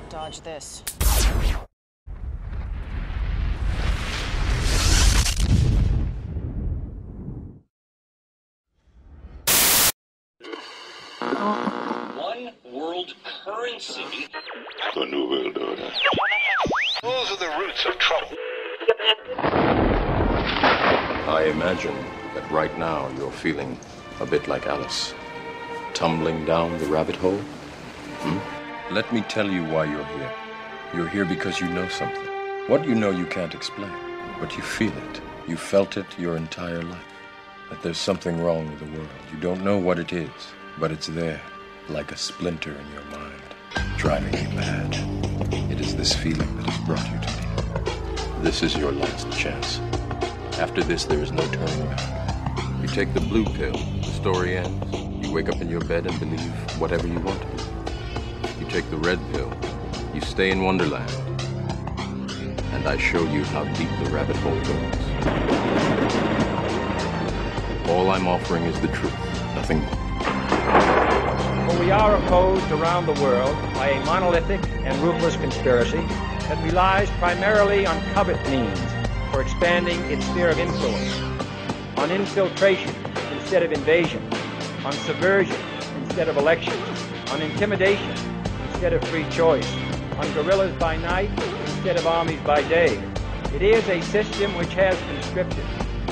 Dodge this. One world currency. The New World Order. Those are the roots of trouble. I imagine that right now you're feeling a bit like Alice. Tumbling down the rabbit hole? Let me tell you why you're here. You're here because you know something. What you know you can't explain, but you feel it. You felt it your entire life. That there's something wrong with the world. You don't know what it is, but it's there, like a splinter in your mind, driving you mad. It is this feeling that has brought you to me. This is your last chance. After this, there is no turning back. You take the blue pill, the story ends. You wake up in your bed and believe whatever you want to. You take the red pill, you stay in Wonderland, and I show you how deep the rabbit hole goes. All I'm offering is the truth, nothing more. For we are opposed around the world by a monolithic and ruthless conspiracy that relies primarily on covert means for expanding its sphere of influence, on infiltration instead of invasion, on subversion instead of elections, on intimidation instead of free choice, on guerrillas by night instead of armies by day. It is a system which has conscripted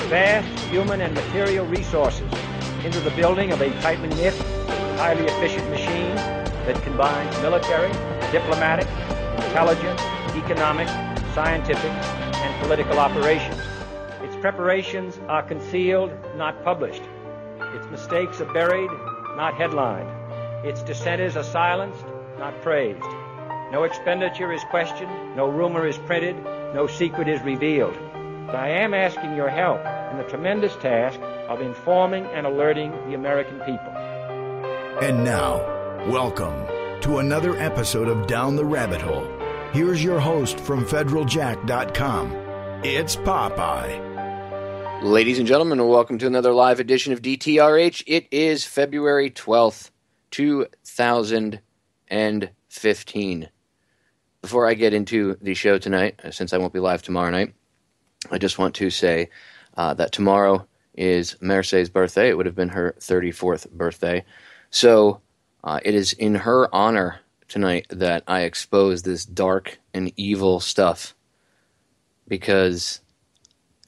vast human and material resources into the building of a tightly knit, highly efficient machine that combines military, diplomatic, intelligence, economic, scientific, and political operations. Its preparations are concealed, not published. Its mistakes are buried, not headlined. Its dissenters are silenced, not praised. No expenditure is questioned, no rumor is printed, no secret is revealed. But I am asking your help in the tremendous task of informing and alerting the American people. And now, welcome to another episode of Down the Rabbit Hole. Here's your host from federaljack.com. It's Popeye. Ladies and gentlemen, welcome to another live edition of DTRH. It is February 12th, 2015. Before I get into the show tonight, since I won't be live tomorrow night, I just want to say that tomorrow is Merce's birthday. It would have been her 34th birthday. So it is in her honor tonight that I expose this dark and evil stuff, because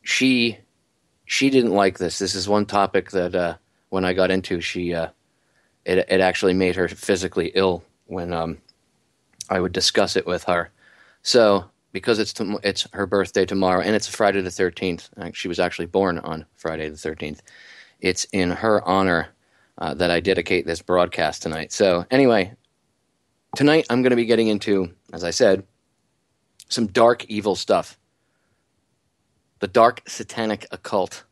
she didn't like this. This is one topic that when I got into, it actually made her physically ill when I would discuss it with her. So because it's her birthday tomorrow, and it's Friday the 13th. She was actually born on Friday the 13th. It's in her honor that I dedicate this broadcast tonight. So anyway, tonight I'm going to be getting into, as I said, some dark, evil stuff. The dark Satanic Occult.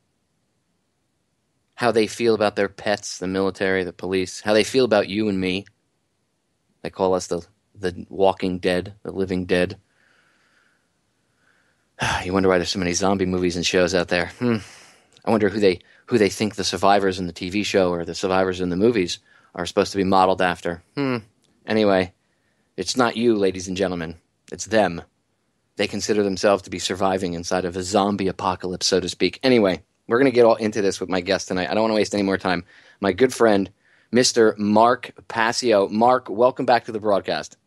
How they feel about their pets, the military, the police. How they feel about you and me. They call us the walking dead, the living dead. You wonder why there's so many zombie movies and shows out there. I wonder who they think the survivors in the TV show or the survivors in the movies are supposed to be modeled after. Anyway, it's not you, ladies and gentlemen. It's them. They consider themselves to be surviving inside of a zombie apocalypse, so to speak. Anyway, we're going to get all into this with my guest tonight. I don't want to waste any more time. My good friend, Mr. Mark Passio. Mark, welcome back to the broadcast.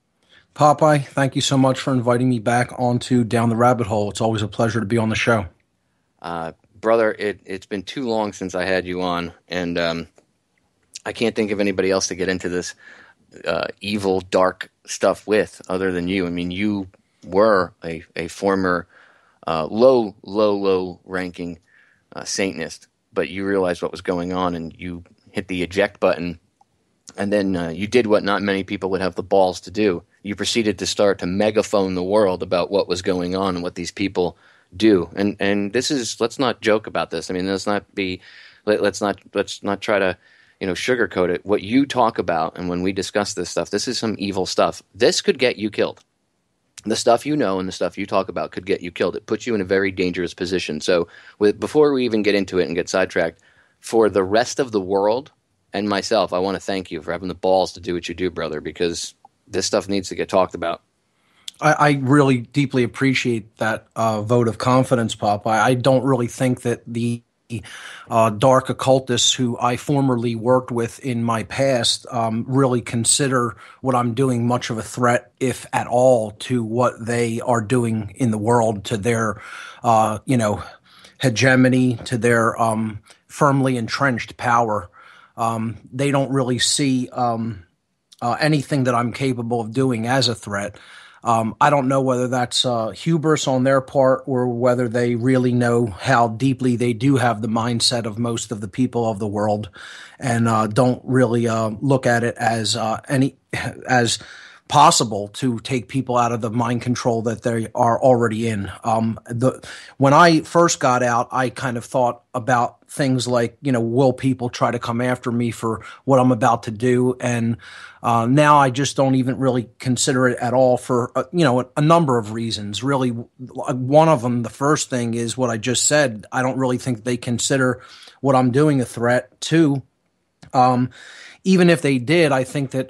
Popeye, thank you so much for inviting me back onto Down the Rabbit Hole. It's always a pleasure to be on the show. Brother, it's been too long since I had you on, and I can't think of anybody else to get into this evil, dark stuff with other than you. I mean, you were a former low-ranking Satanist, but you realized what was going on, and you hit the eject button, and then you did what not many people would have the balls to do. You proceeded to start to megaphone the world about what was going on and what these people do. And this is, let's not joke about this. I mean, let's not try to, sugarcoat it. What you talk about, and when we discuss this stuff, this is some evil stuff. This could get you killed. The stuff you know and the stuff you talk about could get you killed. It puts you in a very dangerous position. So before we even get into it and get sidetracked, for the rest of the world and myself, I want to thank you for having the balls to do what you do, brother, because this stuff needs to get talked about. I really deeply appreciate that vote of confidence, Pop. I don't really think that the dark occultists who I formerly worked with in my past really consider what I'm doing much of a threat, if at all, to what they are doing in the world, to their, hegemony, to their firmly entrenched power. They don't really see anything that I'm capable of doing as a threat. I don't know whether that's hubris on their part or whether they really know how deeply they do have the mindset of most of the people of the world, and don't really look at it as as possible to take people out of the mind control that they are already in. When I first got out, I kind of thought about things like, will people try to come after me for what I'm about to do? And now I just don't even really consider it at all for, a number of reasons. Really, one of them, the first thing is what I just said. I don't really think they consider what I'm doing a threat. Two, even if they did, I think that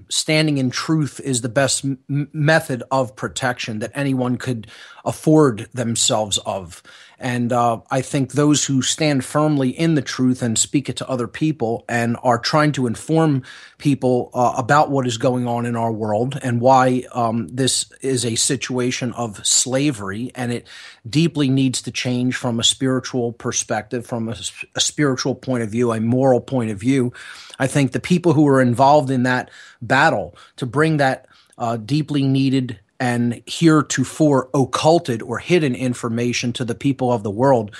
standing in truth is the best method of protection that anyone could afford themselves of. And I think those who stand firmly in the truth and speak it to other people and are trying to inform people about what is going on in our world and why this is a situation of slavery, and it deeply needs to change from a spiritual perspective, from a spiritual point of view, a moral point of view. I think the people who are involved in that battle to bring that deeply needed and heretofore occulted or hidden information to the people of the world,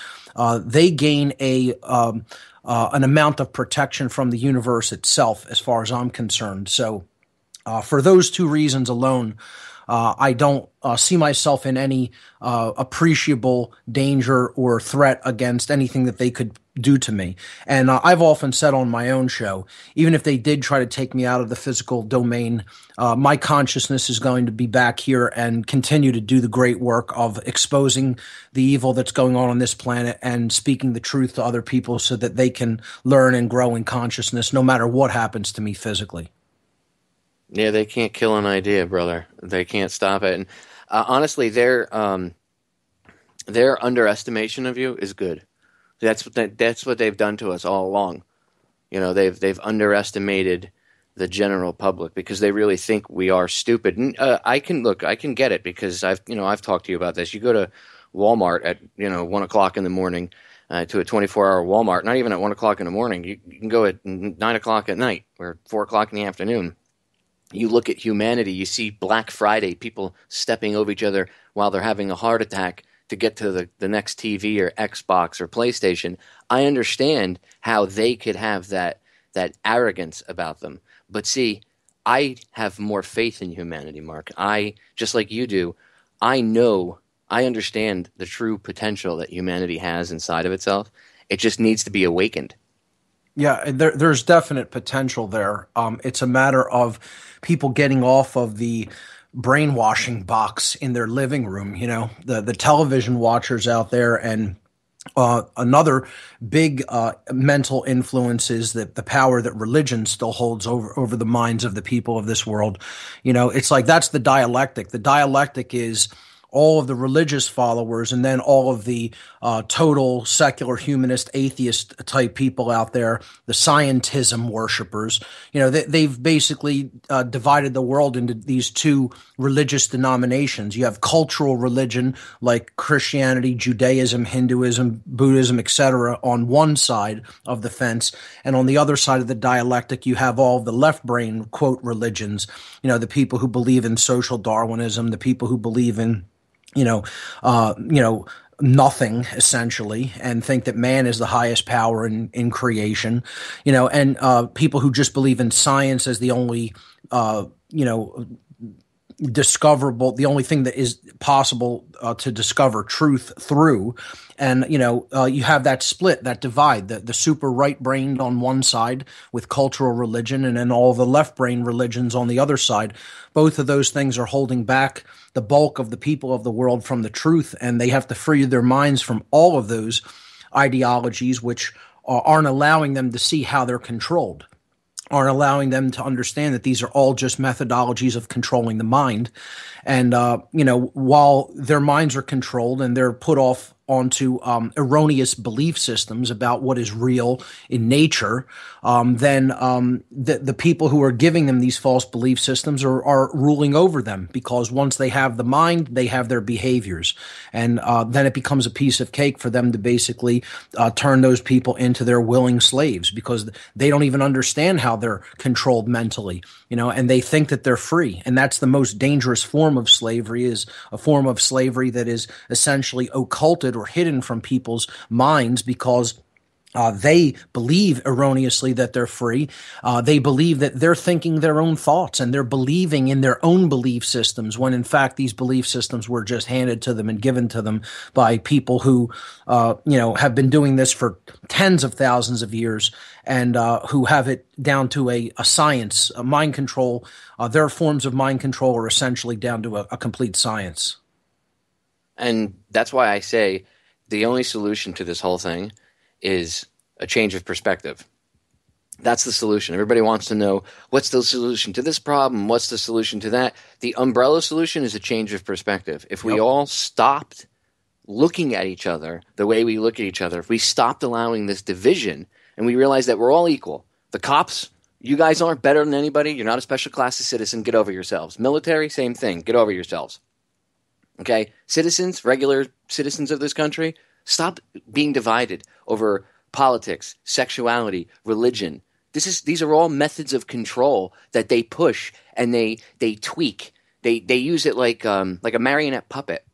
they gain an amount of protection from the universe itself, as far as I'm concerned. So for those two reasons alone, I don't see myself in any appreciable danger or threat against anything that they could do to me. And I've often said on my own show, even if they did try to take me out of the physical domain, my consciousness is going to be back here and continue to do the great work of exposing the evil that's going on this planet and speaking the truth to other people so that they can learn and grow in consciousness no matter what happens to me physically. Yeah, they can't kill an idea, brother. They can't stop it. And honestly, their underestimation of you is good. That's what they've done to us all along. They've underestimated the general public because they really think we are stupid. And I can get it because I've talked to you about this. You go to Walmart at 1 o'clock in the morning to a 24-hour Walmart. Not even at 1 o'clock in the morning. You can go at 9 o'clock at night or 4 o'clock in the afternoon. You look at humanity. You see Black Friday, people stepping over each other while they're having a heart attack to get to the next TV or Xbox or PlayStation. I understand how they could have that arrogance about them. But see, I have more faith in humanity, Mark. Just like you do, I understand the true potential that humanity has inside of itself. It just needs to be awakened. Yeah, there's definite potential there. It's a matter of people getting off of the brainwashing box in their living room, the television watchers out there. And another big mental influence is that the power that religion still holds over the minds of the people of this world. It's like that's the dialectic. The dialectic is all of the religious followers and then all of the total secular humanist atheist type people out there, the scientism worshipers. They've basically divided the world into these two religious denominations. You have cultural religion like Christianity, Judaism, Hinduism, Buddhism, etc. on one side of the fence, and on the other side of the dialectic you have all of the left brain quote religions, the people who believe in social Darwinism, the people who believe in nothing essentially, and think that man is the highest power in creation, and people who just believe in science as the only, discoverable, the only thing that is possible to discover truth through. And, you have that split, that divide, the super right-brained on one side with cultural religion and then all the left-brain religions on the other side. Both of those things are holding back the bulk of the people of the world from the truth, and they have to free their minds from all of those ideologies which aren't allowing them to see how they're controlled. aren't allowing them to understand that these are all just methodologies of controlling the mind. And, while their minds are controlled and they're put off onto erroneous belief systems about what is real in nature, then the people who are giving them these false belief systems are ruling over them, because once they have the mind, they have their behaviors. And then it becomes a piece of cake for them to basically turn those people into their willing slaves, because they don't even understand how they're controlled mentally, and they think that they're free. And that's the most dangerous form of slavery, is a form of slavery that is essentially occulted or hidden from people's minds, because they believe erroneously that they're free. They believe that they're thinking their own thoughts and they're believing in their own belief systems, when in fact these belief systems were just handed to them and given to them by people who, have been doing this for tens of thousands of years, and who have it down to a science, a mind control. Their forms of mind control are essentially down to a complete science. And that's why I say the only solution to this whole thing is a change of perspective. That's the solution. Everybody wants to know, what's the solution to this problem? What's the solution to that? The umbrella solution is a change of perspective. If we all stopped looking at each other the way we look at each other, if we stopped allowing this division and we realize that we're all equal. The cops, you guys aren't better than anybody. You're not a special class of citizen. Get over yourselves. Military, same thing. Get over yourselves. Okay? Citizens, regular citizens of this country, stop being divided over politics, sexuality, religion. These are all methods of control that they push and they tweak. They use it like a marionette puppet.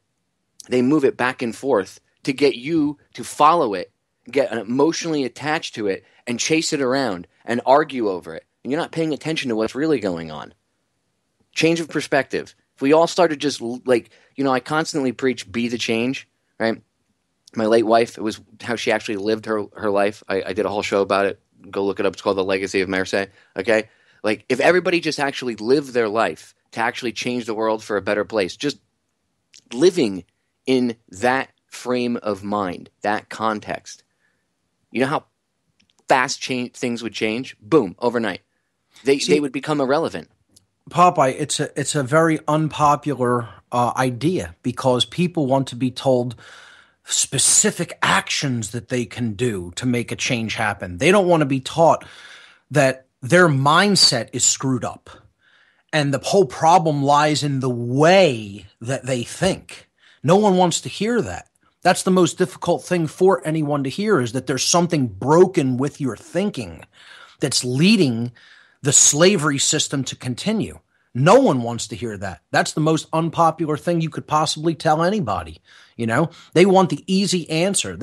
They move it back and forth to get you to follow it, get emotionally attached to it, and chase it around and argue over it. And you're not paying attention to what's really going on. Change of perspective. If we all started just I constantly preach be the change, right? My late wife, it was how she actually lived her life. I did a whole show about it. Go look it up. It's called The Legacy of Marseille. Okay? Like, if everybody just actually lived their life to actually change the world for a better place, just living in that frame of mind, that context, you know how fast things would change? Boom, overnight. They would become irrelevant. Popeye, it's a very unpopular idea, because people want to be told specific actions that they can do to make a change happen. They don't want to be taught that their mindset is screwed up and the whole problem lies in the way that they think. No one wants to hear that. That's the most difficult thing for anyone to hear, is that there's something broken with your thinking that's leading the slavery system to continue. No one wants to hear that. That's the most unpopular thing you could possibly tell anybody. They want the easy answer.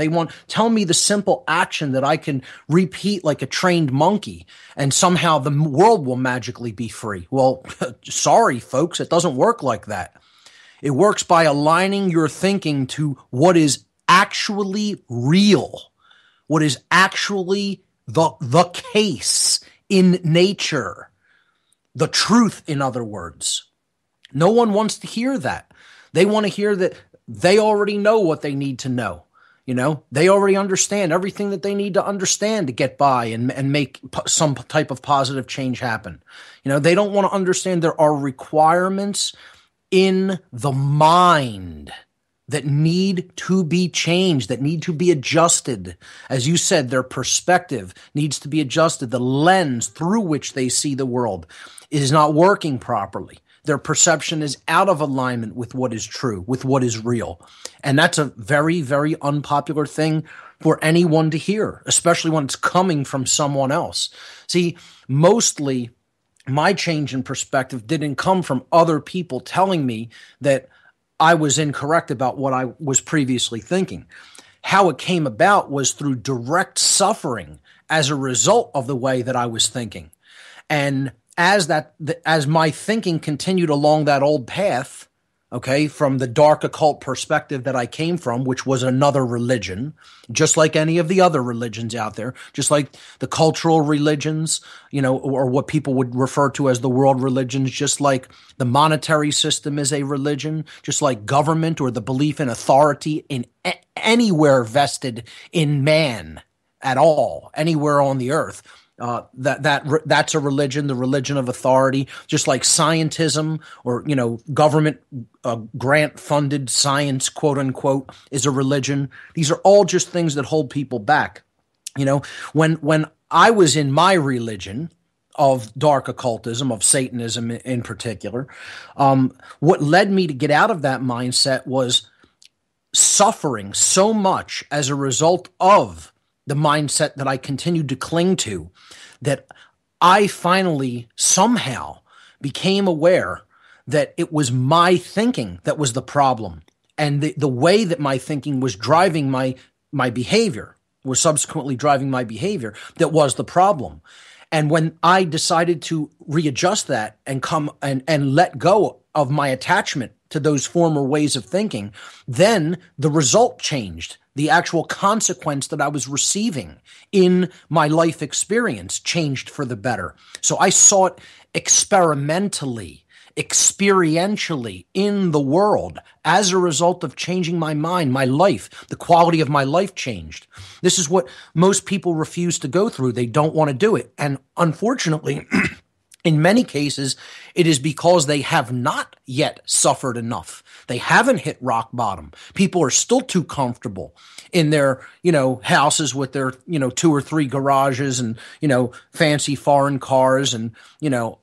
Tell me the simple action that I can repeat like a trained monkey, and somehow the world will magically be free. Well, sorry, folks, it doesn't work like that. It works by aligning your thinking to what is actually real, what is actually the case in nature. The truth, in other words. No one wants to hear that. They want to hear that they already know what they need to know. They already understand everything that they need to understand to get by and make some type of positive change happen. They don't want to understand there are requirements in the mind that need to be changed, that need to be adjusted. As you said, their perspective needs to be adjusted. The lens through which they see the world is not working properly. Their perception is out of alignment with what is true, with what is real. And that's a very, very unpopular thing for anyone to hear, especially when it's coming from someone else. See, mostly my change in perspective didn't come from other people telling me that I was incorrect about what I was previously thinking. How it came about was through direct suffering as a result of the way that I was thinking. And as my thinking continued along that old path, okay, from the dark occult perspective that I came from, which was another religion, just like any of the other religions out there, just like the cultural religions, or what people would refer to as the world religions, just like the monetary system is a religion, just like government or the belief in authority in anywhere vested in man at all, anywhere on the earth. That's a religion, the religion of authority, just like scientism or, government grant funded science, quote unquote, is a religion. These are all just things that hold people back. When I was in my religion of dark occultism, of Satanism in particular, what led me to get out of that mindset was suffering so much as a result of the mindset that I continued to cling to, that I finally somehow became aware that it was my thinking that was the problem, and the way that my thinking was driving my behavior, was subsequently driving my behavior, that was the problem. And when I decided to readjust that and come and let go of my attachment to those former ways of thinking, then the result changed. The actual consequence that I was receiving in my life experience changed for the better. So I saw it experientially in the world as a result of changing my mind, my life. The quality of my life changed. This is what most people refuse to go through. They don't want to do it. And unfortunately, in many cases, it is because they have not yet suffered enough. They haven't hit rock bottom. People are still too comfortable in their, houses with their, 2 or 3 garages and, fancy foreign cars and,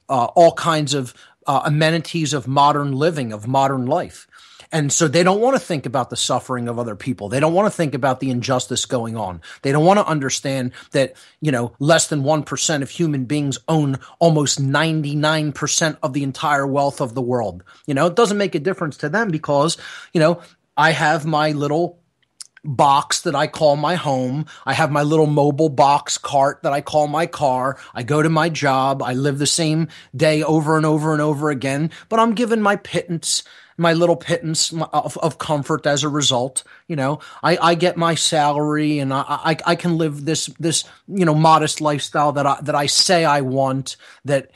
all kinds of amenities of modern living, of modern life. And so they don't want to think about the suffering of other people. They don't want to think about the injustice going on. They don't want to understand that, less than 1% of human beings own almost 99% of the entire wealth of the world. It doesn't make a difference to them because, I have my little box that I call my home. I have my little mobile box cart that I call my car. I go to my job. I live the same day over and over and over again, but I'm given my pittance, my little pittance of comfort as a result. I get my salary and I can live this modest lifestyle that I say I want, that,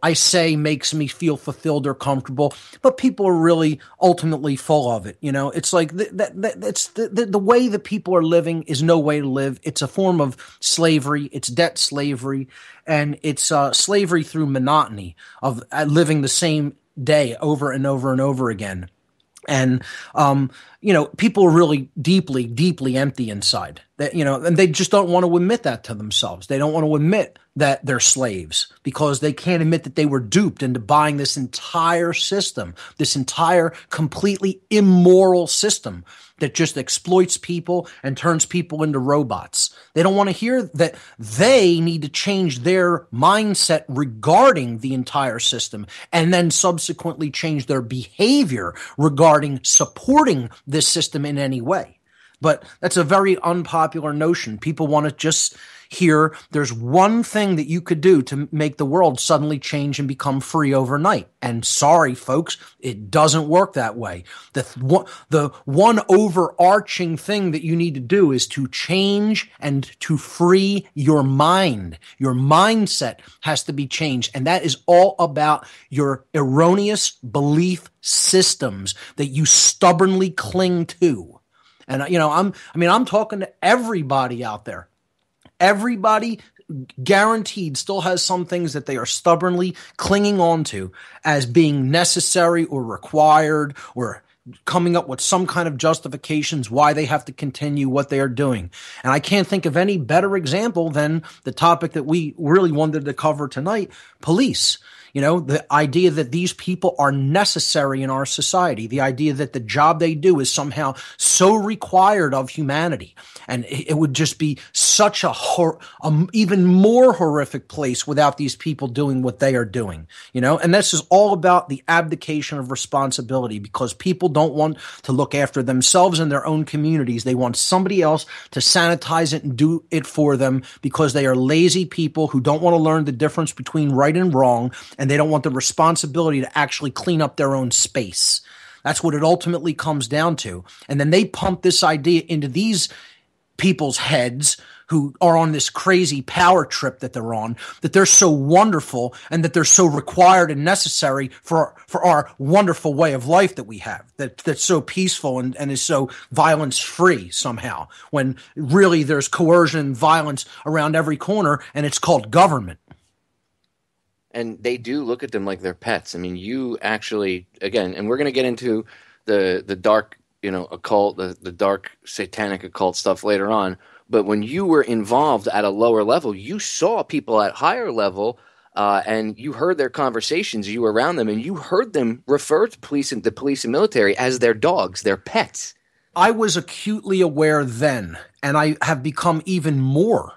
I say makes me feel fulfilled or comfortable, but people are really ultimately full of it. It's like it's the way that people are living is no way to live. It's a form of slavery. It's debt slavery, and it's slavery through monotony of living the same day over and over and over again. And, people are really deeply, deeply empty inside that, and they just don't want to admit that to themselves. They don't want to admit that they're slaves because they can't admit that they were duped into buying this entire system, this entire completely immoral system that just exploits people and turns people into robots. They don't want to hear that they need to change their mindset regarding the entire system and then subsequently change their behavior regarding supporting this system in any way. But that's a very unpopular notion. People want to just hear there's one thing that you could do to make the world suddenly change and become free overnight. And sorry, folks, it doesn't work that way. The one overarching thing that you need to do is to change and to free your mind. Your mindset has to be changed. And that is all about your erroneous belief systems that you stubbornly cling to. And, I'm talking to everybody out there. Everybody guaranteed still has some things that they are stubbornly clinging on to as being necessary or required or coming up with some kind of justifications why they have to continue what they are doing. And I can't think of any better example than the topic that we really wanted to cover tonight, police. The idea that these people are necessary in our society, the idea that the job they do is somehow so required of humanity. And it would just be such a even more horrific place without these people doing what they are doing, and this is all about the abdication of responsibility because people don't want to look after themselves and their own communities. They want somebody else to sanitize it and do it for them because they are lazy people who don't want to learn the difference between right and wrong. And they don't want the responsibility to actually clean up their own space. That's what it ultimately comes down to. And then they pump this idea into these people's heads who are on this crazy power trip that they're on, that they're so wonderful and that they're so required and necessary for our wonderful way of life that we have, that's so peaceful and is so violence free somehow, when really there's coercion and violence around every corner, and it's called government. And they do look at them like they're pets. I mean, you actually, again, and we're going to get into the dark, occult, the dark satanic occult stuff later on. But when you were involved at a lower level, you saw people at higher level, and you heard their conversations. You were around them, and you heard them refer to the police and military as their dogs, their pets. I was acutely aware then, and I have become even more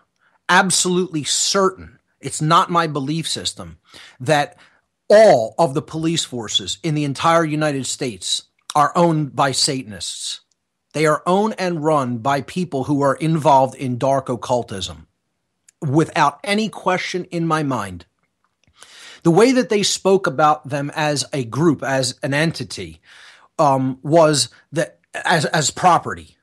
absolutely certain, it's not my belief system, that all of the police forces in the entire United States are owned by Satanists. They are owned and run by people who are involved in dark occultism, without any question in my mind. The way that they spoke about them as a group, as an entity, was that as property.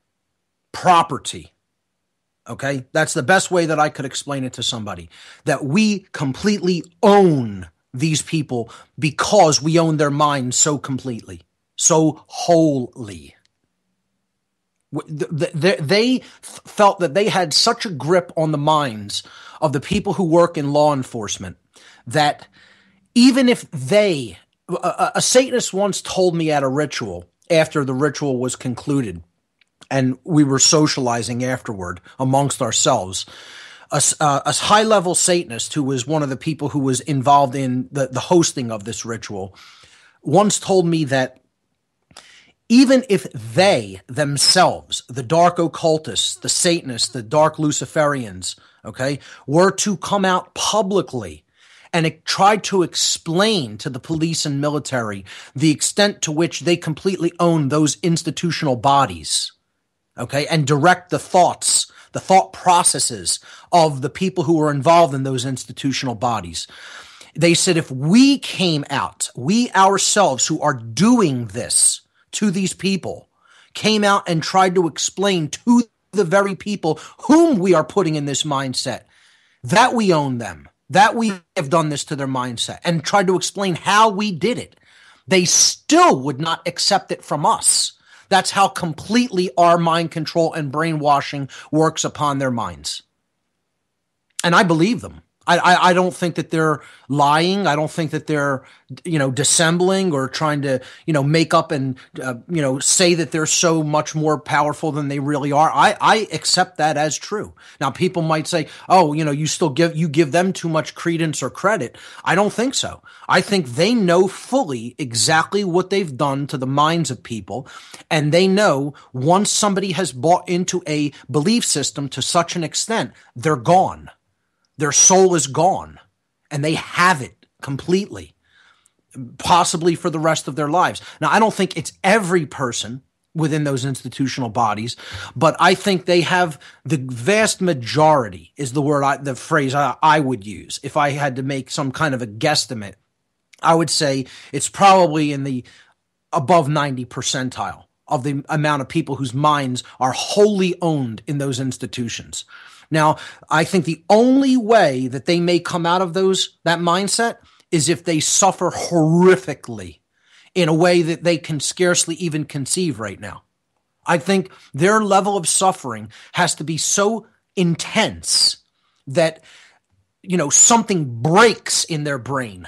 Okay? That's the best way that I could explain it to somebody. That we completely own these people because we own their minds so completely, so wholly. They felt that they had such a grip on the minds of the people who work in law enforcement that even if a Satanist once told me at a ritual, after the ritual was concluded and we were socializing afterward amongst ourselves, a high-level Satanist who was one of the people who was involved in the hosting of this ritual once told me that even if they themselves, the dark occultists, the Satanists, the dark Luciferians, okay, were to come out publicly and try to explain to the police and military the extent to which they completely own those institutional bodies, okay, and direct the thought processes of the people who are involved in those institutional bodies. They said if we came out, we ourselves who are doing this to these people, came out and tried to explain to the very people whom we are putting in this mindset that we own them, that we have done this to their mindset, and tried to explain how we did it, they still would not accept it from us. That's how completely our mind control and brainwashing works upon their minds. And I believe them. I don't think that they're lying. I don't think that they're, dissembling or trying to, make up and, say that they're so much more powerful than they really are. I accept that as true. Now, people might say, oh, you give them too much credence or credit. I don't think so. I think they know fully exactly what they've done to the minds of people. And they know once somebody has bought into a belief system to such an extent, they're gone. Their soul is gone, and they have it completely, possibly for the rest of their lives. Now, I don't think it's every person within those institutional bodies, but I think they have the vast majority is the phrase I would use. If I had to make some kind of a guesstimate, I would say it's probably in the above 90 percentile of the amount of people whose minds are wholly owned in those institutions. Now, I think the only way that they may come out of that mindset is if they suffer horrifically in a way that they can scarcely even conceive right now. I think their level of suffering has to be so intense that, something breaks in their brain.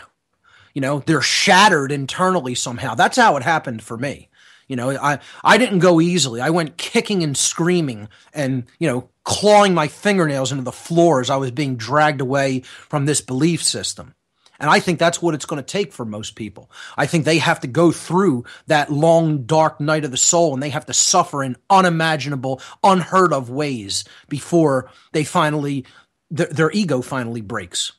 They're shattered internally somehow. That's how it happened for me. I didn't go easily. I went kicking and screaming and, clawing my fingernails into the floor as I was being dragged away from this belief system. And I think that's what it's going to take for most people. I think they have to go through that long, dark night of the soul, and they have to suffer in unimaginable, unheard of ways before they their ego finally breaks.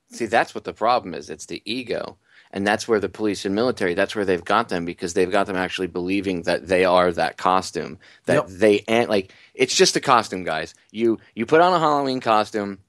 See, that's what the problem is. It's the ego. And that's where the police and military, that's where they've got them, because they've got them actually believing that they are that costume, that it's just a costume, guys. You put on a Halloween costume,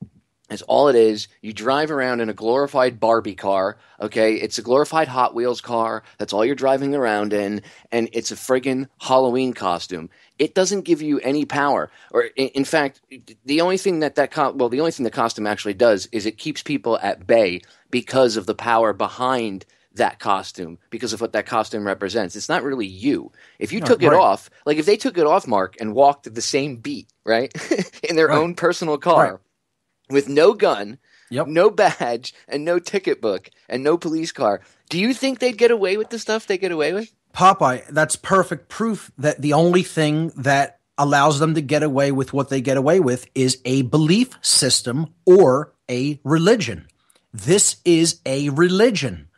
It's all it is. You drive around in a glorified Barbie car, okay? It's a glorified Hot Wheels car. That's all you're driving around in, and it's a friggin' Halloween costume. It doesn't give you any power. Or, in fact, the only thing the only thing the costume actually does is it keeps people at bay because of the power behind that costume, because of what that costume represents. It's not really you. If you took it off, like if they took it off, Mark, and walked the same beat, right, in their own personal car, with no gun, no badge, and no ticket book, and no police car, do you think they'd get away with the stuff they get away with? Popeye, that's perfect proof that the only thing that allows them to get away with what they get away with is a belief system or a religion. This is a religion.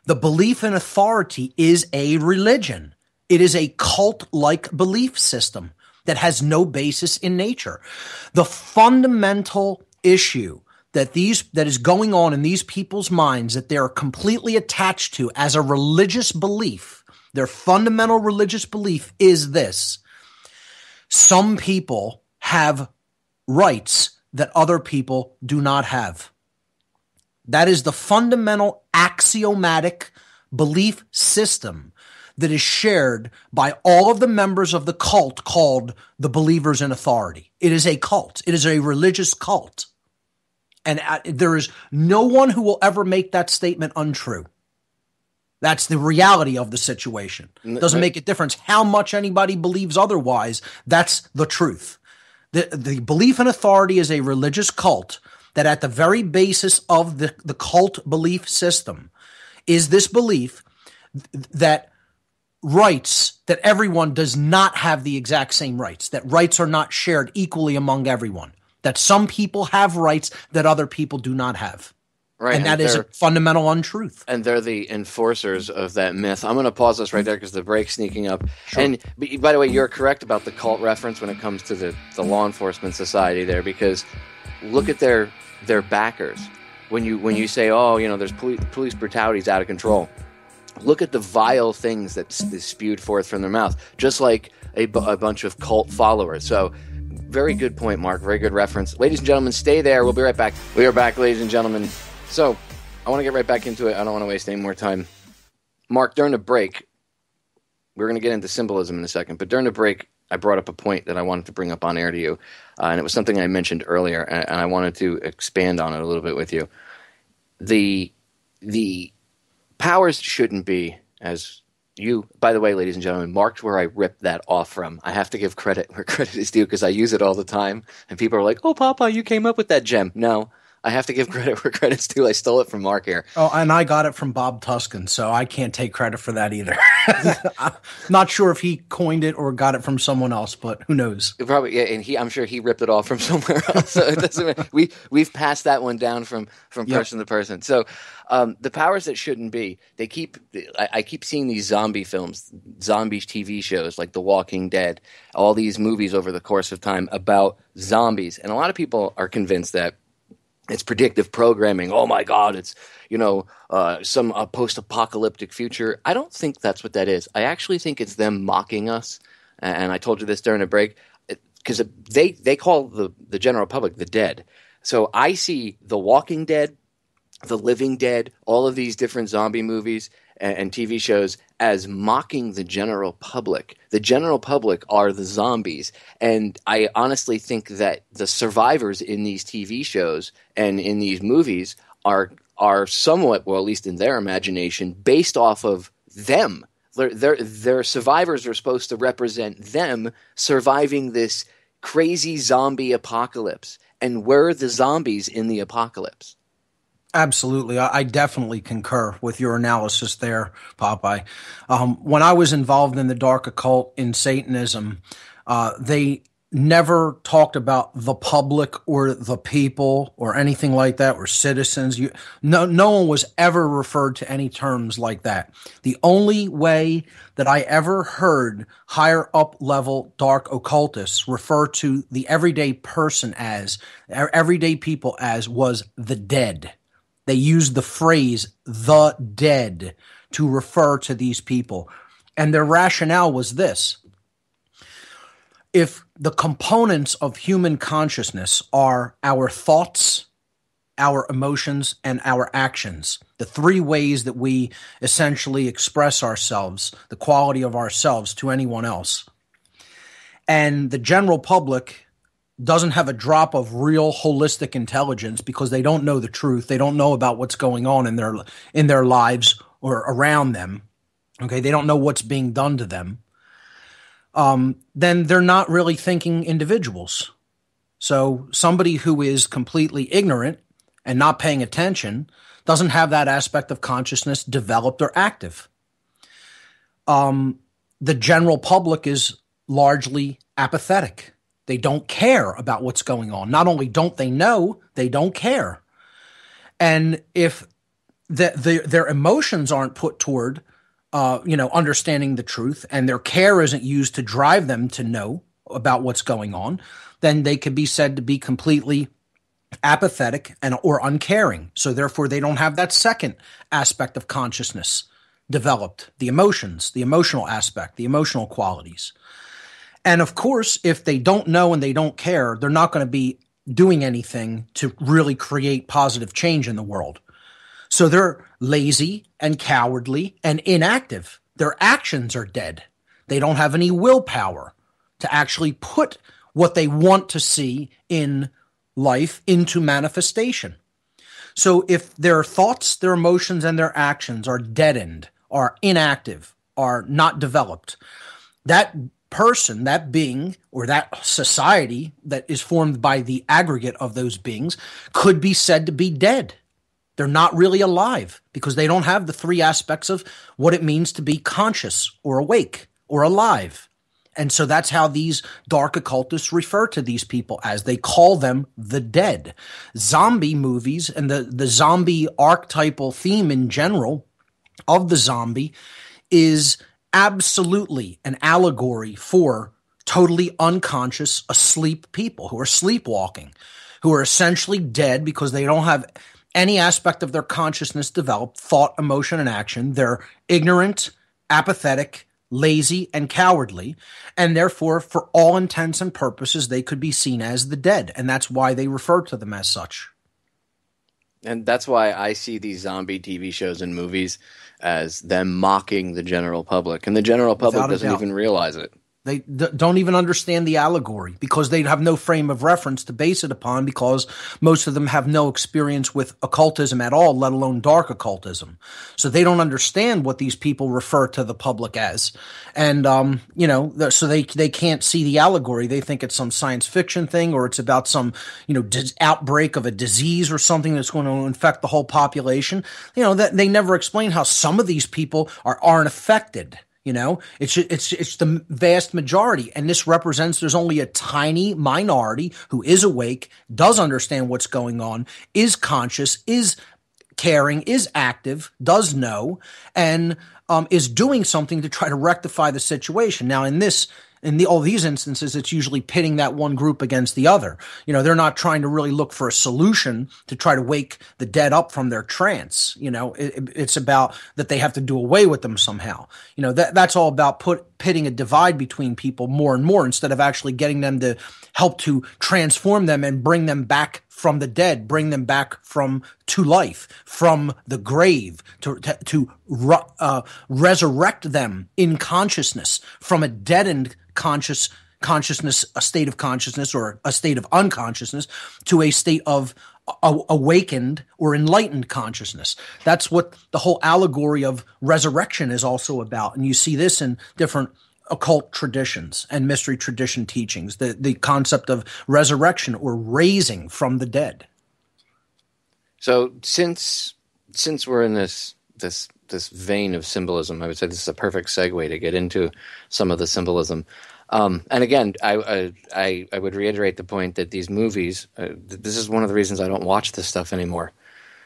The belief in authority is a religion. It is a cult-like belief system that has no basis in nature. The fundamental issue that is going on in these people's minds that they're completely attached to as a religious belief, their fundamental religious belief is this: some people have rights that other people do not have. That is the fundamental axiomatic belief system that is shared by all of the members of the cult called the Believers in Authority. It is a cult. It is a religious cult. And there is no one who will ever make that statement untrue. That's the reality of the situation. It doesn't make a difference how much anybody believes otherwise. That's the truth. The belief in authority is a religious cult that at the very basis of the cult belief system is this belief that rights, that everyone does not have the exact same rights, that rights are not shared equally among everyone, that some people have rights that other people do not have. Right, and that is a fundamental untruth. And they're the enforcers of that myth. I'm going to pause this right there because the break's sneaking up. Sure. And by the way, you're correct about the cult reference when it comes to the law enforcement society there, because look at their backers. When you say, oh, there's police brutality is out of control, look at the vile things that's spewed forth from their mouth, just like a bunch of cult followers. So very good point, Mark. Very good reference. Ladies and gentlemen, stay there. We'll be right back. We are back, ladies and gentlemen. So I want to get right back into it. I don't want to waste any more time. Mark, during the break, we're going to get into symbolism in a second, but during the break, I brought up a point that I wanted to bring up on air to you, and it was something I mentioned earlier, and I wanted to expand on it a little bit with you. The powers shouldn't be, as you, by the way, ladies and gentlemen, marked where I ripped that off from. I have to give credit where credit is due because I use it all the time, and people are like, oh, Papa, you came up with that gem. No, I have to give credit where credit's due. I stole it from Mark here. Oh, and I got it from Bob Tuscan, so I can't take credit for that either. I'm not sure if he coined it or got it from someone else, but who knows? Probably, yeah, and I'm sure he ripped it off from somewhere else. So it doesn't. We've passed that one down from person to person. So the powers that shouldn't be. I keep seeing these zombie films, zombie TV shows like The Walking Dead, all these movies over the course of time about zombies, and a lot of people are convinced that it's predictive programming. Oh my God, it's some post-apocalyptic future. I don't think that's what that is. I actually think it's them mocking us. And I told you this during a break because they call the general public the dead. So I see The Walking Dead, The Living Dead, all of these different zombie movies and TV shows as mocking the general public. The general public are the zombies. And I honestly think that the survivors in these TV shows and in these movies are somewhat, well, at least in their imagination, based off of them. Their survivors are supposed to represent them surviving this crazy zombie apocalypse. And we're the zombies in the apocalypse. Absolutely. I definitely concur with your analysis there, Popeye. When I was involved in the dark occult in Satanism, they never talked about the public or the people or anything like that, or citizens. No one was ever referred to any terms like that. The only way that I ever heard higher up level dark occultists refer to the everyday person as, everyday people as, was the dead. They used the phrase the dead to refer to these people. And their rationale was this: if the components of human consciousness are our thoughts our emotions, and our actions. The three ways that we essentially express ourselves, the quality of ourselves to anyone else. And the general public doesn't have a drop of real holistic intelligence because they don't know the truth. They don't know about what's going on in their lives or around them. Okay, they don't know what's being done to them. Then they're not really thinking individuals. So somebody who is completely ignorant and not paying attention doesn't have that aspect of consciousness developed or active. The general public is largely apathetic. They don't care about what's going on. Not only don't they know, they don't care. And if their emotions aren't put toward, understanding the truth, and their care isn't used to drive them to know about what's going on, then they could be said to be completely apathetic or uncaring. So therefore, they don't have that second aspect of consciousness developed, the emotions, the emotional aspect, the emotional qualities. And of course, if they don't know and they don't care, they're not going to be doing anything to really create positive change in the world. So they're lazy and cowardly and inactive. Their actions are dead. They don't have any willpower to actually put what they want to see in life into manifestation. So if their thoughts, their emotions, and their actions are deadened, are inactive, are not developed, that person, that being, or that society that is formed by the aggregate of those beings could be said to be dead. They're not really alive because they don't have the three aspects of what it means to be conscious or awake or alive. And so that's how these dark occultists refer to these people as. They call them the dead. Zombie movies and the zombie archetypal theme in general of the zombie is absolutely an allegory for totally unconscious, asleep people who are sleepwalking, who are essentially dead because they don't have any aspect of their consciousness developed, thought, emotion, and action. They're ignorant, apathetic, lazy, and cowardly, and therefore, for all intents and purposes, they could be seen as the dead, and that's why they refer to them as such. And that's why I see these zombie TV shows and movies as them mocking the general public. And the general public doesn't even realize it. They don't even understand the allegory because they have no frame of reference to base it upon, because most of them have no experience with occultism at all, let alone dark occultism. So they don't understand what these people refer to the public as. And, so they can't see the allegory. They think it's some science fiction thing, or it's about some, outbreak of a disease or something that's going to infect the whole population. That they never explain how some of these people aren't affected. It's the vast majority. And this represents there's only a tiny minority who is awake, does understand what's going on, is conscious, is caring, is active, does know, and is doing something to try to rectify the situation. Now, in all these instances, it's usually pitting that one group against the other. They're not trying to really look for a solution to try to wake the dead up from their trance. It's about that they have to do away with them somehow. That's all about pitting a divide between people more and more, instead of actually getting them to help to transform them and bring them back from the dead, bring them back to life, from the grave, to resurrect them in consciousness from a deadened consciousness, a state of consciousness or a state of unconsciousness, to a state of awakened or enlightened consciousness. That's what the whole allegory of resurrection is also about. And you see this in different occult traditions and mystery tradition teachings, the concept of resurrection or raising from the dead. So since we're in this vein of symbolism, I would say this is a perfect segue to get into some of the symbolism. And again, I would reiterate the point that these movies, this is one of the reasons I don't watch this stuff anymore,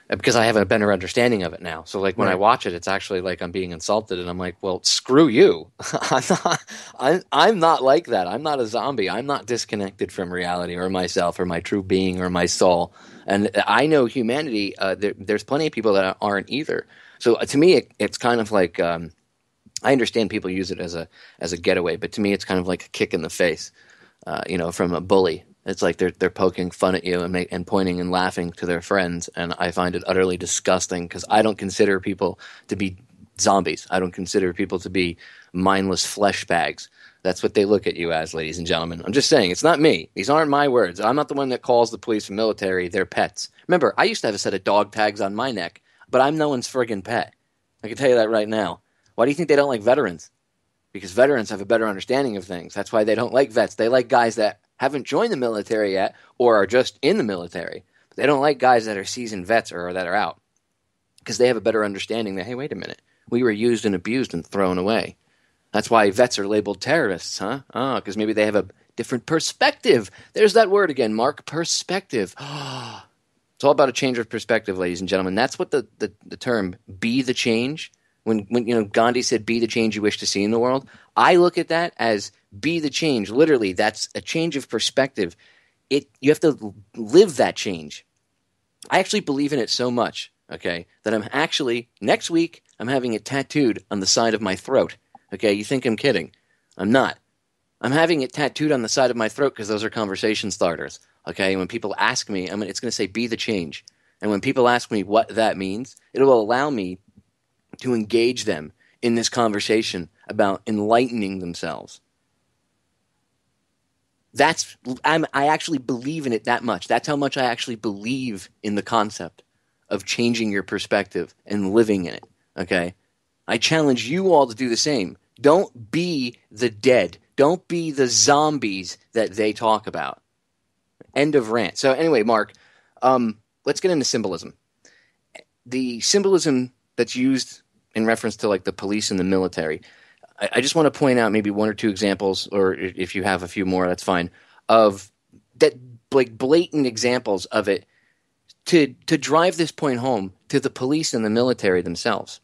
because I have a better understanding of it now. So like when I watch it, it's actually like I'm being insulted, and I'm like, well, screw you. I'm not like that. I'm not a zombie. I'm not disconnected from reality or myself or my true being or my soul. And I know humanity, there's plenty of people that aren't either. So to me, it's kind of like, I understand people use it as a getaway, but to me, it's kind of like a kick in the face, from a bully. It's like they're poking fun at you and pointing and laughing to their friends, and I find it utterly disgusting because I don't consider people to be zombies. I don't consider people to be mindless flesh bags. That's what they look at you as, ladies and gentlemen. I'm just saying, it's not me. These aren't my words. I'm not the one that calls the police and military their pets. Remember, I used to have a set of dog tags on my neck, but I'm no one's friggin' pet. I can tell you that right now. Why do you think they don't like veterans? Because veterans have a better understanding of things. That's why they don't like vets. They like guys that haven't joined the military yet or are just in the military. But they don't like guys that are seasoned vets or that are out because they have a better understanding that, hey, wait a minute, we were used and abused and thrown away. That's why vets are labeled terrorists, huh? Oh, because maybe they have a different perspective. There's that word again, Mark, perspective. It's all about a change of perspective, ladies and gentlemen. That's what the term be the change, when Gandhi said be the change you wish to see in the world, I look at that as be the change. Literally, that's a change of perspective. You have to live that change. I actually believe in it so much, okay, that I'm actually, next week, I'm having it tattooed on the side of my throat. Okay, you think I'm kidding. I'm not. I'm having it tattooed on the side of my throat because those are conversation starters. Okay, and when people ask me, it's going to say be the change. And when people ask me what that means, it will allow me to engage them in this conversation about enlightening themselves. I actually believe in it that much. That's how much I actually believe in the concept of changing your perspective and living in it. Okay? I challenge you all to do the same. Don't be the dead. Don't be the zombies that they talk about. End of rant. So anyway, Mark, let's get into symbolism. The symbolism that's used in reference to like the police and the military, I just want to point out maybe one or two examples, or if you have a few more, that's fine, of that, like blatant examples of it to drive this point home to the police and the military themselves.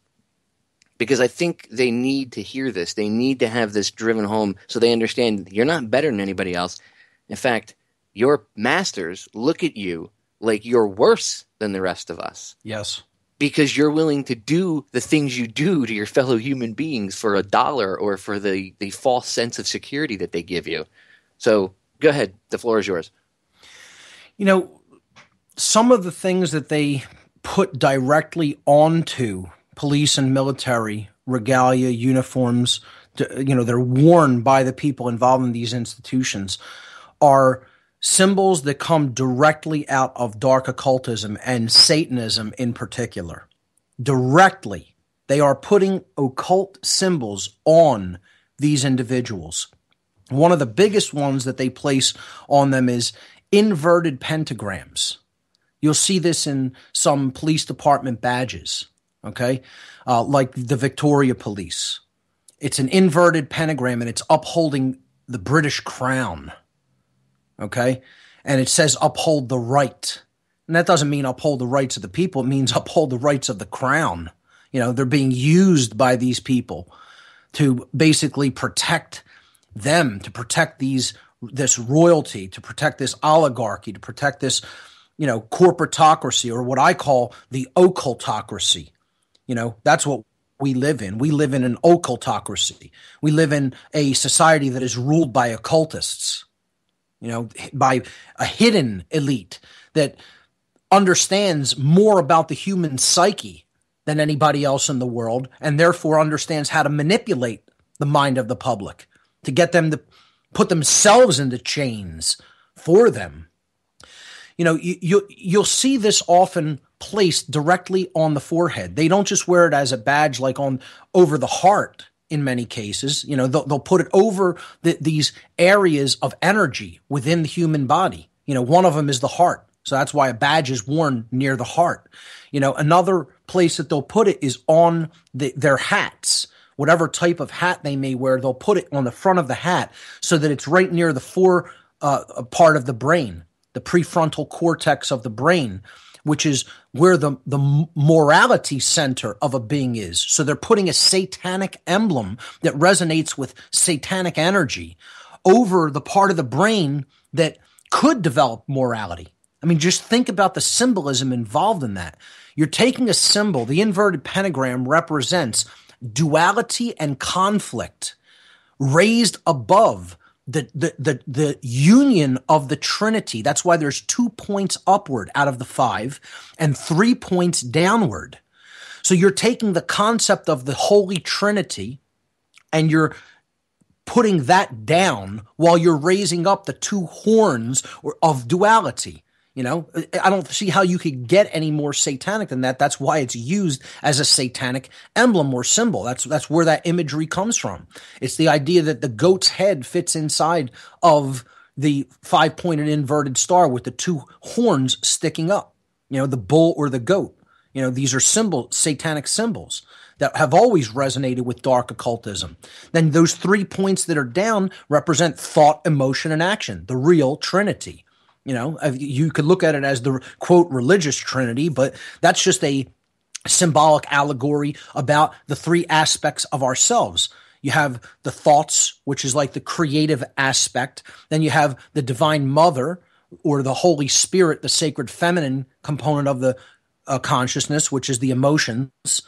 Because I think they need to hear this. They need to have this driven home so they understand you're not better than anybody else. In fact, your masters look at you like you're worse than the rest of us. Yes. Because you're willing to do the things you do to your fellow human beings for $1 or for the false sense of security that they give you. So go ahead. The floor is yours. Some of the things that they put directly onto police and military regalia, uniforms, they're worn by the people involved in these institutions, are symbols that come directly out of dark occultism and Satanism in particular. Directly, they are putting occult symbols on these individuals. One of the biggest ones that they place on them is inverted pentagrams. You'll see this in some police department badges. Okay, like the Victoria Police. It's an inverted pentagram and it's upholding the British crown. Okay, and it says uphold the right. And that doesn't mean uphold the rights of the people. It means uphold the rights of the crown. They're being used by these people to basically protect them, to protect this royalty, to protect this oligarchy, to protect this, corporatocracy, or what I call the occultocracy. That's what we live in. We live in an occultocracy. We live in a society that is ruled by occultists, by a hidden elite that understands more about the human psyche than anybody else in the world, and therefore understands how to manipulate the mind of the public to get them to put themselves into chains for them. You'll see this often placed directly on the forehead. They don't just wear it as a badge like over the heart in many cases. They'll put it over these areas of energy within the human body. One of them is the heart. So that's why a badge is worn near the heart. Another place that they'll put it is on their hats. Whatever type of hat they may wear, they'll put it on the front of the hat so that it's right near the fore part of the brain, the prefrontal cortex of the brain, which is where the morality center of a being is. So they're putting a satanic emblem that resonates with satanic energy over the part of the brain that could develop morality. Just think about the symbolism involved in that. You're taking a symbol. The inverted pentagram represents duality and conflict raised above the union of the Trinity. That's why there's 2 points upward out of the 5 and 3 points downward. So you're taking the concept of the Holy Trinity and you're putting that down while you're raising up the 2 horns of duality. You know, I don't see how you could get any more satanic than that. That's why it's used as a satanic emblem or symbol. That's where that imagery comes from. It's the idea that the goat's head fits inside of the 5-pointed inverted star with the 2 horns sticking up. You know, the bull or the goat. You know, these are satanic symbols that have always resonated with dark occultism. Then those 3 points that are down represent thought, emotion, and action, the real Trinity. You know, you could look at it as the, quote, religious Trinity, but that's just a symbolic allegory about the 3 aspects of ourselves. You have the thoughts, which is like the creative aspect. Then you have the Divine Mother or the Holy Spirit, the sacred feminine component of the consciousness, which is the emotions,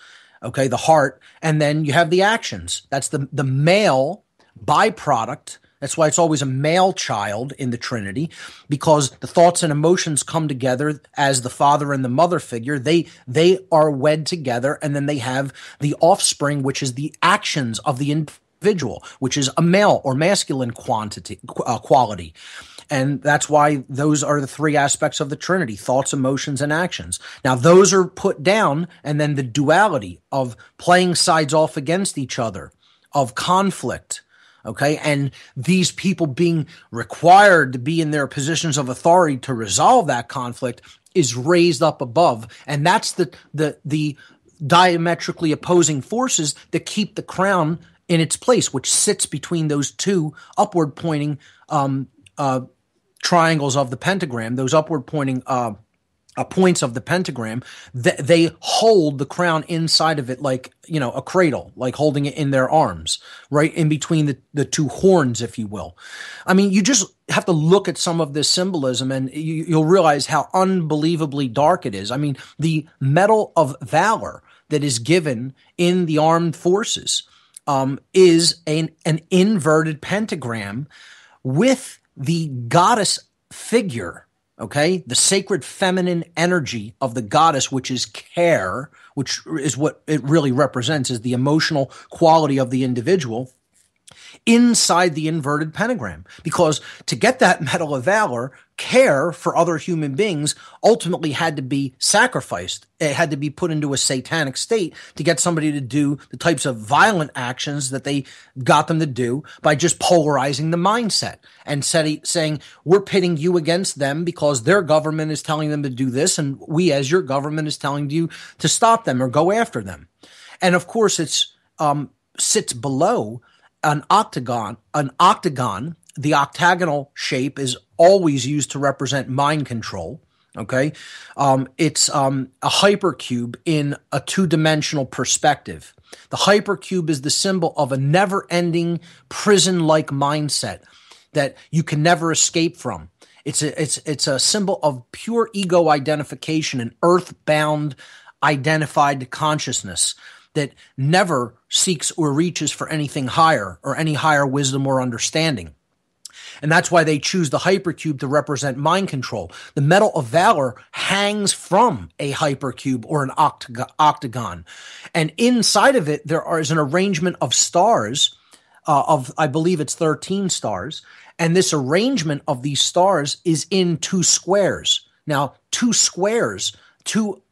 okay, the heart. And then you have the actions. That's the male byproduct. That's why it's always a male child in the Trinity, because the thoughts and emotions come together as the father and the mother figure. They are wed together, and then they have the offspring, which is the actions of the individual, which is a male or masculine quality. And that's why those are the 3 aspects of the Trinity: thoughts, emotions, and actions. Now, those are put down, and then the duality of playing sides off against each other, of conflict. Okay, and these people being required to be in their positions of authority to resolve that conflict is raised up above, and that's the diametrically opposing forces that keep the crown in its place, which sits between those 2 upward pointing triangles of the pentagram, those upward pointing points of the pentagram. They hold the crown inside of it like, you know, a cradle, like holding it in their arms, right in between the 2 horns, if you will. I mean, you just have to look at some of this symbolism and you'll realize how unbelievably dark it is. I mean, the Medal of Valor that is given in the armed forces is an inverted pentagram with the goddess figure. Okay, the sacred feminine energy of the goddess, which is care, which is what it really represents, is the emotional quality of the individual inside the inverted pentagram. Because to get that Medal of Valor, care for other human beings ultimately had to be sacrificed. It had to be put into a satanic state to get somebody to do the types of violent actions that they got them to do by just polarizing the mindset and saying, we're pitting you against them because their government is telling them to do this, and we as your government is telling you to stop them or go after them. And of course, it's sits below an octagon. The octagonal shape is always used to represent mind control. Okay. It's a hypercube in a 2-dimensional perspective. The hypercube is the symbol of a never-ending prison-like mindset that you can never escape from. It's a symbol of pure ego identification and earthbound identified consciousness that never seeks or reaches for anything higher or any higher wisdom or understanding. And that's why they choose the hypercube to represent mind control. The Medal of Valor hangs from a hypercube or an octagon. And inside of it, there is an arrangement of stars, I believe it's 13 stars. And this arrangement of these stars is in 2 squares. Now, 2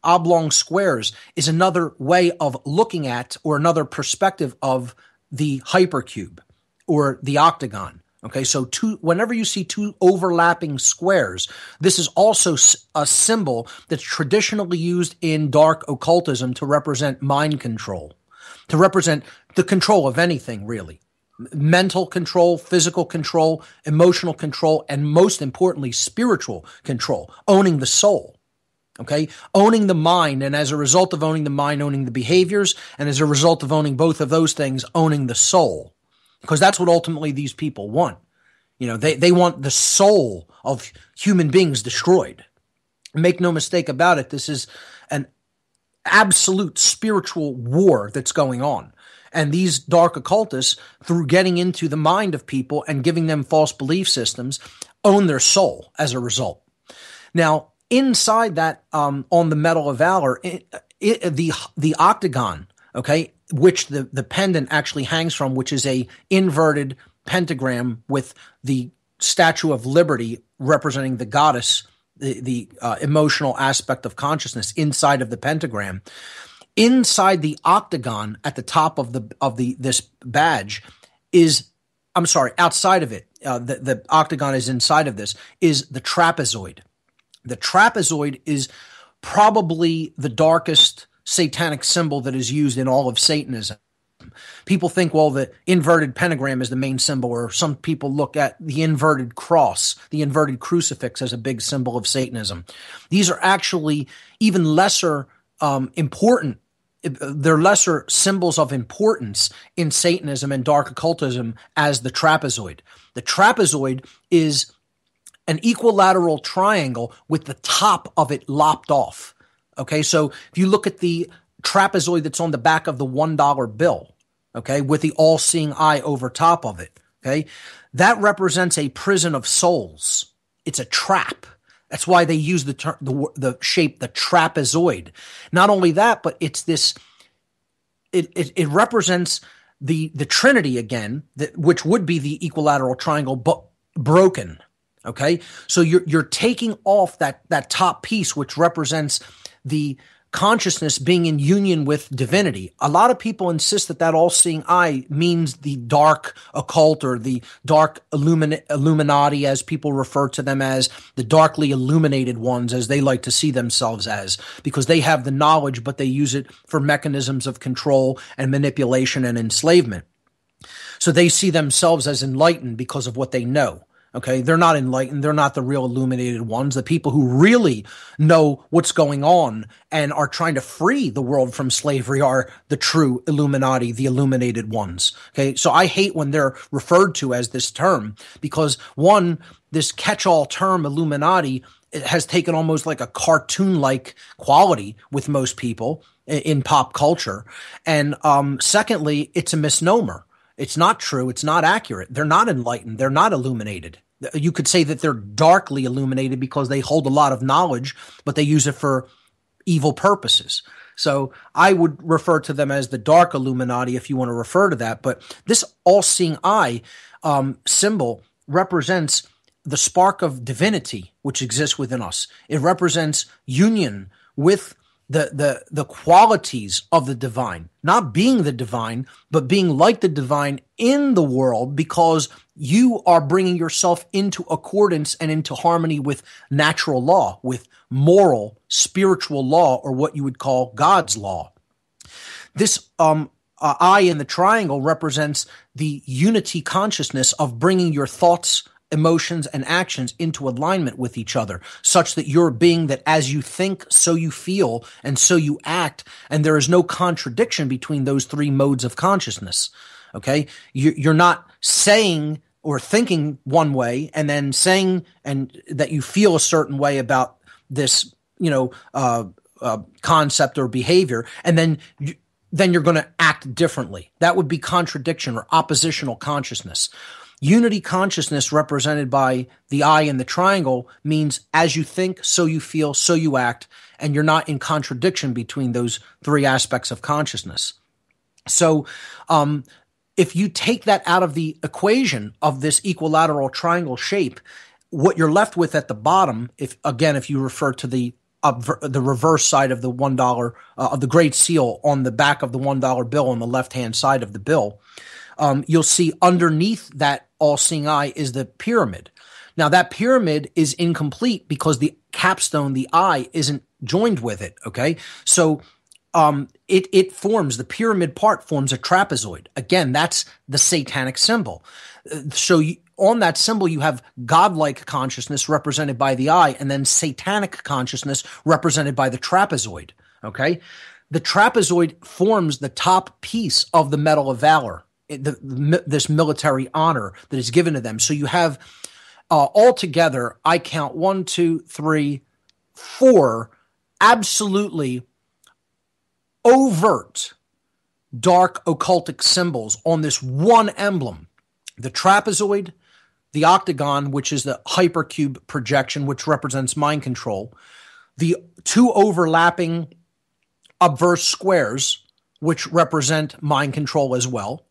oblong squares is another way of looking at, or another perspective of, the hypercube or the octagon. Okay, so whenever you see 2 overlapping squares, this is also a symbol that's traditionally used in dark occultism to represent mind control, to represent the control of anything, really. Mental control, physical control, emotional control, and most importantly, spiritual control, owning the soul. Okay, owning the mind, and as a result of owning the mind, owning the behaviors, and as a result of owning both of those things, owning the soul. Because that's what ultimately these people want. You know, they want the soul of human beings destroyed. Make no mistake about it, this is an absolute spiritual war that's going on. And these dark occultists, through getting into the mind of people and giving them false belief systems, own their soul as a result. Now, inside that, on the Medal of Valor, the octagon, okay, which the pendant actually hangs from, which is a inverted pentagram with the Statue of Liberty representing the goddess, the emotional aspect of consciousness inside of the pentagram. Inside the octagon at the top of this badge outside of it, the octagon is inside of this, is the trapezoid. The trapezoid is probably the darkest satanic symbol that is used in all of Satanism. People think, well, the inverted pentagram is the main symbol, or some people look at the inverted cross, the inverted crucifix as a big symbol of Satanism. These are actually even lesser important. They're lesser symbols of importance in Satanism and dark occultism as the trapezoid. The trapezoid is an equilateral triangle with the top of it lopped off. Okay, so if you look at the trapezoid that's on the back of the $1 bill, okay, with the all-seeing eye over top of it, okay, that represents a prison of souls. It's a trap. That's why they use the shape, the trapezoid. Not only that, but it's this. It represents the Trinity again, which would be the equilateral triangle, but broken. Okay, so you're taking off that top piece, which represents the consciousness being in union with divinity. A lot of people insist that all-seeing eye means the dark occult, or the dark Illuminati, as people refer to them as, the darkly illuminated ones, as they like to see themselves as, because they have the knowledge, but they use it for mechanisms of control and manipulation and enslavement. So they see themselves as enlightened because of what they know. Okay, they're not enlightened. They're not the real illuminated ones. The people who really know what's going on and are trying to free the world from slavery are the true Illuminati, the illuminated ones. Okay, so I hate when they're referred to as this term, because one, this catch-all term Illuminati, it has taken almost like a cartoon-like quality with most people in pop culture. And secondly, it's a misnomer. It's not true. It's not accurate. They're not enlightened. They're not illuminated. You could say that they're darkly illuminated because they hold a lot of knowledge, but they use it for evil purposes. So I would refer to them as the dark Illuminati if you want to refer to that. But this all-seeing eye symbol represents the spark of divinity which exists within us. It represents union with the qualities of the divine, not being the divine, but being like the divine in the world, because you are bringing yourself into accordance and into harmony with natural law, with moral, spiritual law, or what you would call God's law. This eye in the triangle represents the unity consciousness of bringing your thoughts, emotions, and actions into alignment with each other, such that you're a being that as you think, so you feel, and so you act, and there is no contradiction between those three modes of consciousness. Okay? You're not saying or thinking one way and then saying and that you feel a certain way about this, concept or behavior, and then you're going to act differently. That would be contradiction or oppositional consciousness. Unity consciousness, represented by the eye in the triangle, means as you think, so you feel, so you act, and you're not in contradiction between those three aspects of consciousness. So if you take that out of the equation of this equilateral triangle shape, what you're left with at the bottom, if you refer to the reverse side of the $1 of the Great Seal on the back of the $1 bill on the left-hand side of the bill, you'll see underneath that all-seeing eye is the pyramid. Now, that pyramid is incomplete because the capstone, the eye, isn't joined with it, okay? So it forms, the pyramid part forms a trapezoid. Again, that's the satanic symbol. So on that symbol, you have godlike consciousness represented by the eye, and then satanic consciousness represented by the trapezoid, okay? The trapezoid forms the top piece of the Medal of Valor, this military honor that is given to them. So you have altogether, I count 1, 2, 3, 4 absolutely overt dark occultic symbols on this one emblem. The trapezoid, the octagon, which is the hypercube projection, which represents mind control, the two overlapping obverse squares, which represent mind control as well,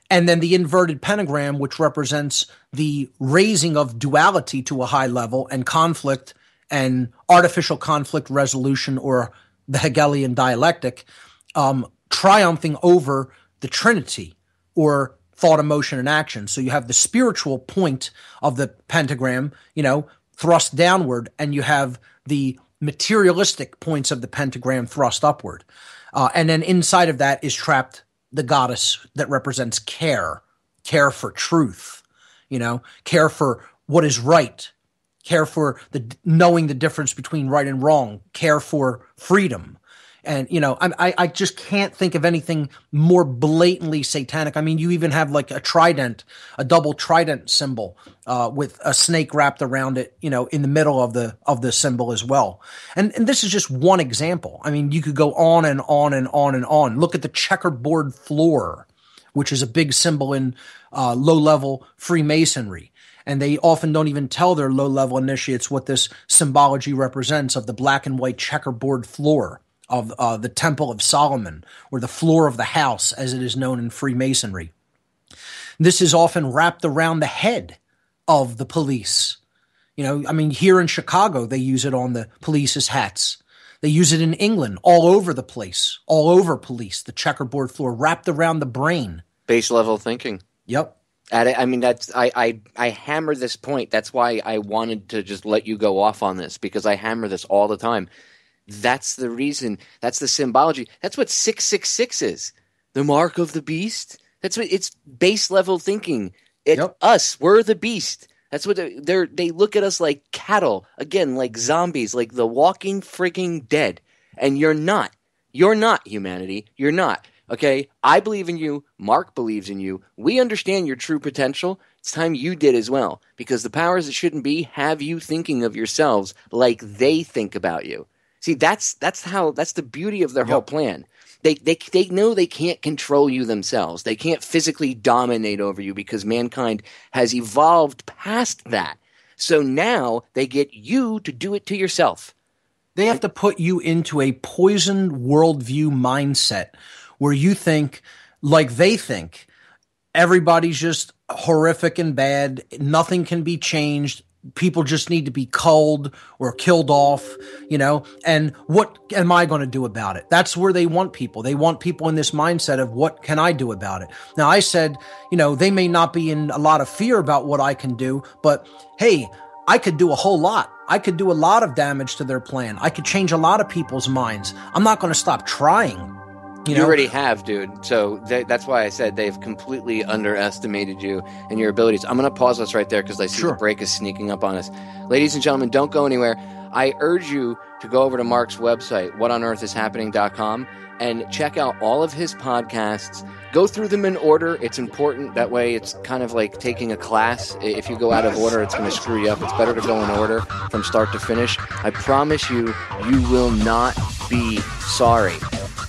and then the inverted pentagram, which represents the raising of duality to a high level and conflict and artificial conflict resolution, or the Hegelian dialectic, triumphing over the Trinity, or thought, emotion, and action. So you have the spiritual point of the pentagram, thrust downward, and you have the materialistic points of the pentagram thrust upward. And then inside of that is trapped the goddess that represents care for truth, care for what is right, care for knowing the difference between right and wrong, care for freedom. And, I just can't think of anything more blatantly satanic. I mean, you even have like a trident, a double trident symbol, with a snake wrapped around it, in the middle of the symbol as well. And this is just one example. I mean, you could go on and on and on and on. Look at the checkerboard floor, which is a big symbol in low-level Freemasonry. And they often don't even tell their low-level initiates what this symbology represents of the black and white checkerboard floor of the Temple of Solomon, or the floor of the house, as it is known in Freemasonry. This is often wrapped around the head of the police. Here in Chicago, they use it on the police's hats. They use it in England, all over the place, all over police, the checkerboard floor, wrapped around the brain. Base level thinking. Yep. I hammer this point. That's why I wanted to just let you go off on this, because I hammer this all the time. That's the reason. That's the symbology. That's what 666 is. The mark of the beast. That's what it's base level thinking. Us, we're the beast. That's what they look at us like cattle, again, like zombies, like the walking freaking dead. And you're not. You're not, humanity. You're not. Okay? I believe in you. Mark believes in you. We understand your true potential. It's time you did as well, because the powers that shouldn't be have you thinking of yourselves like they think about you. See, that's the beauty of their whole plan. They know they can't control you themselves. They can't physically dominate over you, because mankind has evolved past that. So now they get you to do it to yourself. They have to put you into a poisoned worldview mindset where you think like they think. Everybody's just horrific and bad. Nothing can be changed. People just need to be culled or killed off, and what am I going to do about it? That's where they want people. They want people in this mindset of, what can I do about it? Now, I said, they may not be in a lot of fear about what I can do, but hey, I could do a whole lot. I could do a lot of damage to their plan. I could change a lot of people's minds. I'm not going to stop trying. You already have, dude. So that's why I said they've completely underestimated you and your abilities. I'm going to pause us right there because I see the break is sneaking up on us. Ladies and gentlemen, don't go anywhere. I urge you to go over to Mark's website, whatonearthishappening.com, and check out all of his podcasts. Go through them in order. It's important. That way it's kind of like taking a class. If you go out of order, it's going to screw you up. It's better to go in order from start to finish. I promise you, you will not be sorry.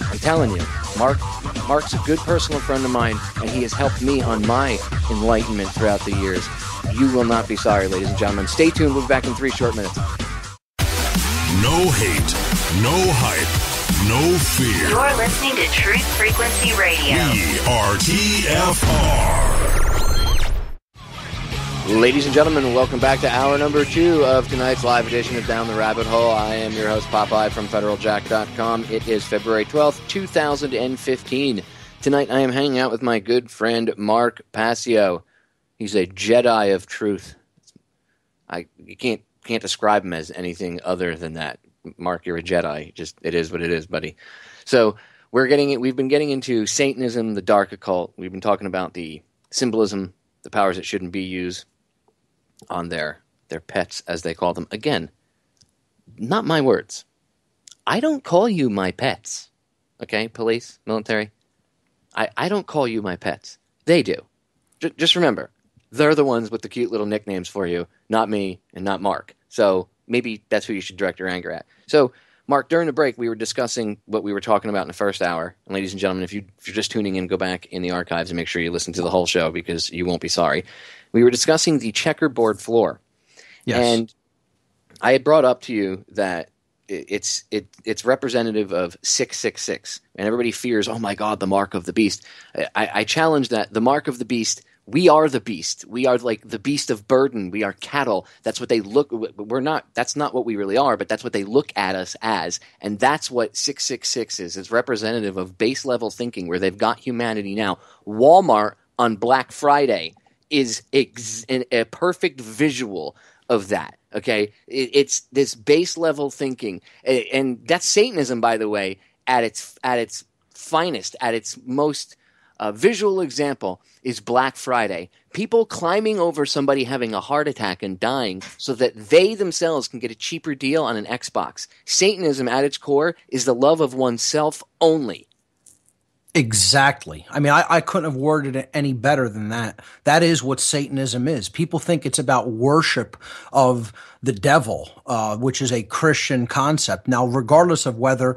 I'm telling you, Mark's a good personal friend of mine, and he has helped me on my enlightenment throughout the years. You will not be sorry, ladies and gentlemen. Stay tuned. We'll be back in 3 short minutes. No hate, no hype, no fear. You're listening to Truth Frequency Radio. We are TFR. Ladies and gentlemen, welcome back to hour number 2 of tonight's live edition of Down the Rabbit Hole. I am your host, Popeye from FederalJack.com. It is February 12th, 2015. Tonight I am hanging out with my good friend, Mark Passio. He's a Jedi of truth. You can't describe him as anything other than that. Mark, you're a Jedi. It is what it is, buddy. So we've been getting into Satanism, the dark occult. We've been talking about the symbolism, the powers that shouldn't be used on their pets, as they call them. Again, not my words. I don't call you my pets. Okay, police, military. I don't call you my pets. They do. Just remember, they're the ones with the cute little nicknames for you, not me and not Mark. So maybe that's who you should direct your anger at. So Mark, during the break, we were discussing what we were talking about in the first hour. And ladies and gentlemen, if you're just tuning in, go back in the archives and make sure you listen to the whole show because you won't be sorry. We were discussing the checkerboard floor. Yes. And I had brought up to you that it's representative of 666. And everybody fears, oh my God, the mark of the beast. I challenge that. The mark of the beast, we are the beast. We are like the beast of burden. We are cattle. That's what they look. We're not. That's not what we really are. But that's what they look at us as. And that's what 666 is. It's representative of base level thinking, where they've got humanity now. Walmart on Black Friday is a perfect visual of that. Okay, it's this base level thinking, and that's Satanism, by the way, at its finest, at its most visual example is Black Friday. People climbing over somebody having a heart attack and dying so that they themselves can get a cheaper deal on an Xbox. Satanism at its core is the love of oneself only. Exactly. I mean, I couldn't have worded it any better than that. That is what Satanism is. People think it's about worship of the devil, which is a Christian concept. Now, regardless of whether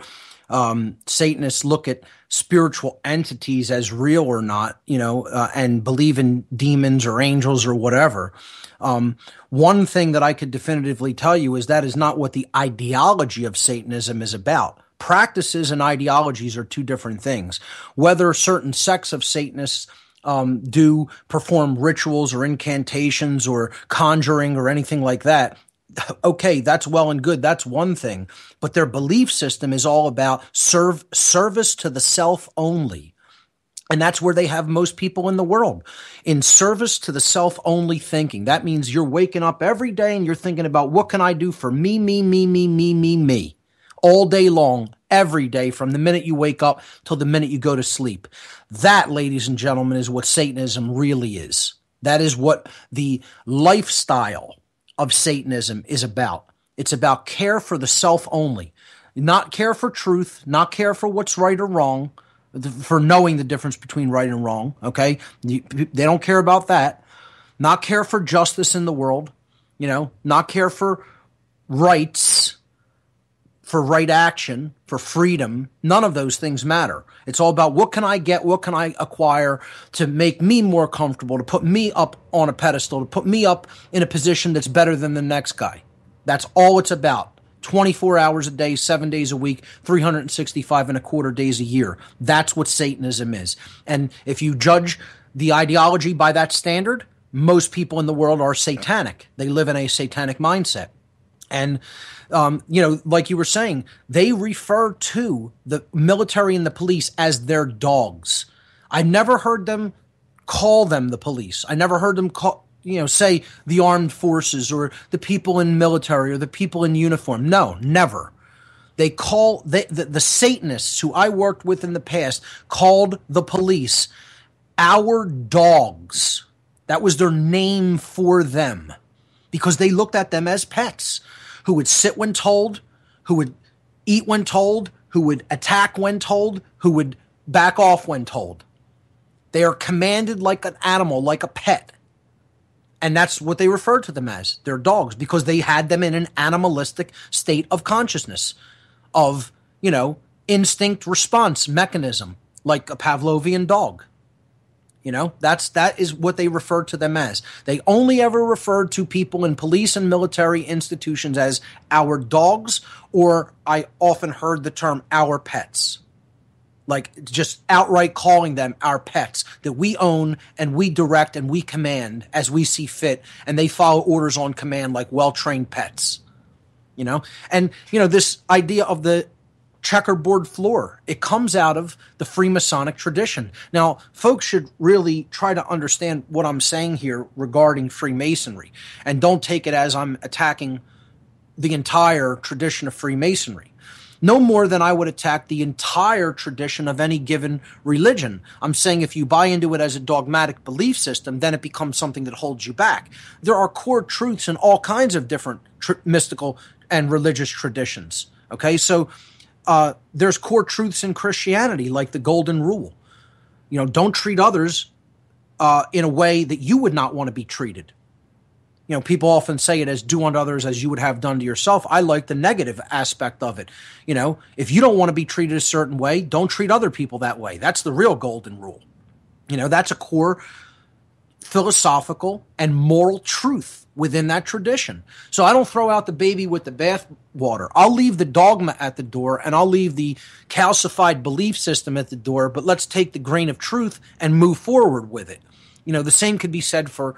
Satanists look at spiritual entities as real or not, and believe in demons or angels or whatever, one thing that I could definitively tell you is that is not what the ideology of Satanism is about. Practices and ideologies are two different things. Whether certain sects of Satanists do perform rituals or incantations or conjuring or anything like that, okay, that's well and good. That's one thing. But their belief system is all about service to the self only. And that's where they have most people in the world, in service to the self-only thinking. That means you're waking up every day and you're thinking about what can I do for me, all day long, every day, from the minute you wake up till the minute you go to sleep. That, ladies and gentlemen, is what Satanism really is. That is what the lifestyle of Satanism is about. It's about care for the self only, not care for truth, not care for what's right or wrong, for knowing the difference between right and wrong, okay? They don't care about that. Not care for justice in the world, not care for rights, for right action, for freedom. None of those things matter. It's all about what can I get, what can I acquire to make me more comfortable, to put me up on a pedestal, to put me up in a position that's better than the next guy. That's all it's about. 24 hours a day, 7 days a week, 365 and a quarter days a year. That's what Satanism is. And if you judge the ideology by that standard, most people in the world are satanic. They live in a satanic mindset. And, like you were saying, they refer to the military and the police as their dogs. I never heard them call them the police. I never heard them say the armed forces or the people in military or the people in uniform. No, never. They call the Satanists who I worked with in the past called the police our dogs. That was their name for them because they looked at them as pets who would sit when told, who would eat when told, who would attack when told, who would back off when told. They are commanded like an animal, like a pet. And that's what they referred to them as, their dogs, because they had them in an animalistic state of consciousness, of, instinct response mechanism, like a Pavlovian dog. That is what they referred to them as. They only ever referred to people in police and military institutions as our dogs, or I often heard the term our pets. Like just outright calling them our pets that we own and we direct and we command as we see fit, and they follow orders on command like well-trained pets. And this idea of the checkerboard floor, it comes out of the Freemasonic tradition. Now, folks should really try to understand what I'm saying here regarding Freemasonry, and don't take it as I'm attacking the entire tradition of Freemasonry. No more than I would attack the entire tradition of any given religion. I'm saying if you buy into it as a dogmatic belief system, then it becomes something that holds you back. There are core truths in all kinds of different mystical and religious traditions. Okay, so there's core truths in Christianity, like the golden rule. Don't treat others in a way that you would not want to be treated. You know, people often say it as do unto others as you would have done to yourself. I like the negative aspect of it. You know, if you don't want to be treated a certain way, don't treat other people that way. That's the real golden rule. You know, that's a core philosophical and moral truth within that tradition. So I don't throw out the baby with the bath water. I'll leave the dogma at the door, and I'll leave the calcified belief system at the door, but let's take the grain of truth and move forward with it. You know, the same could be said for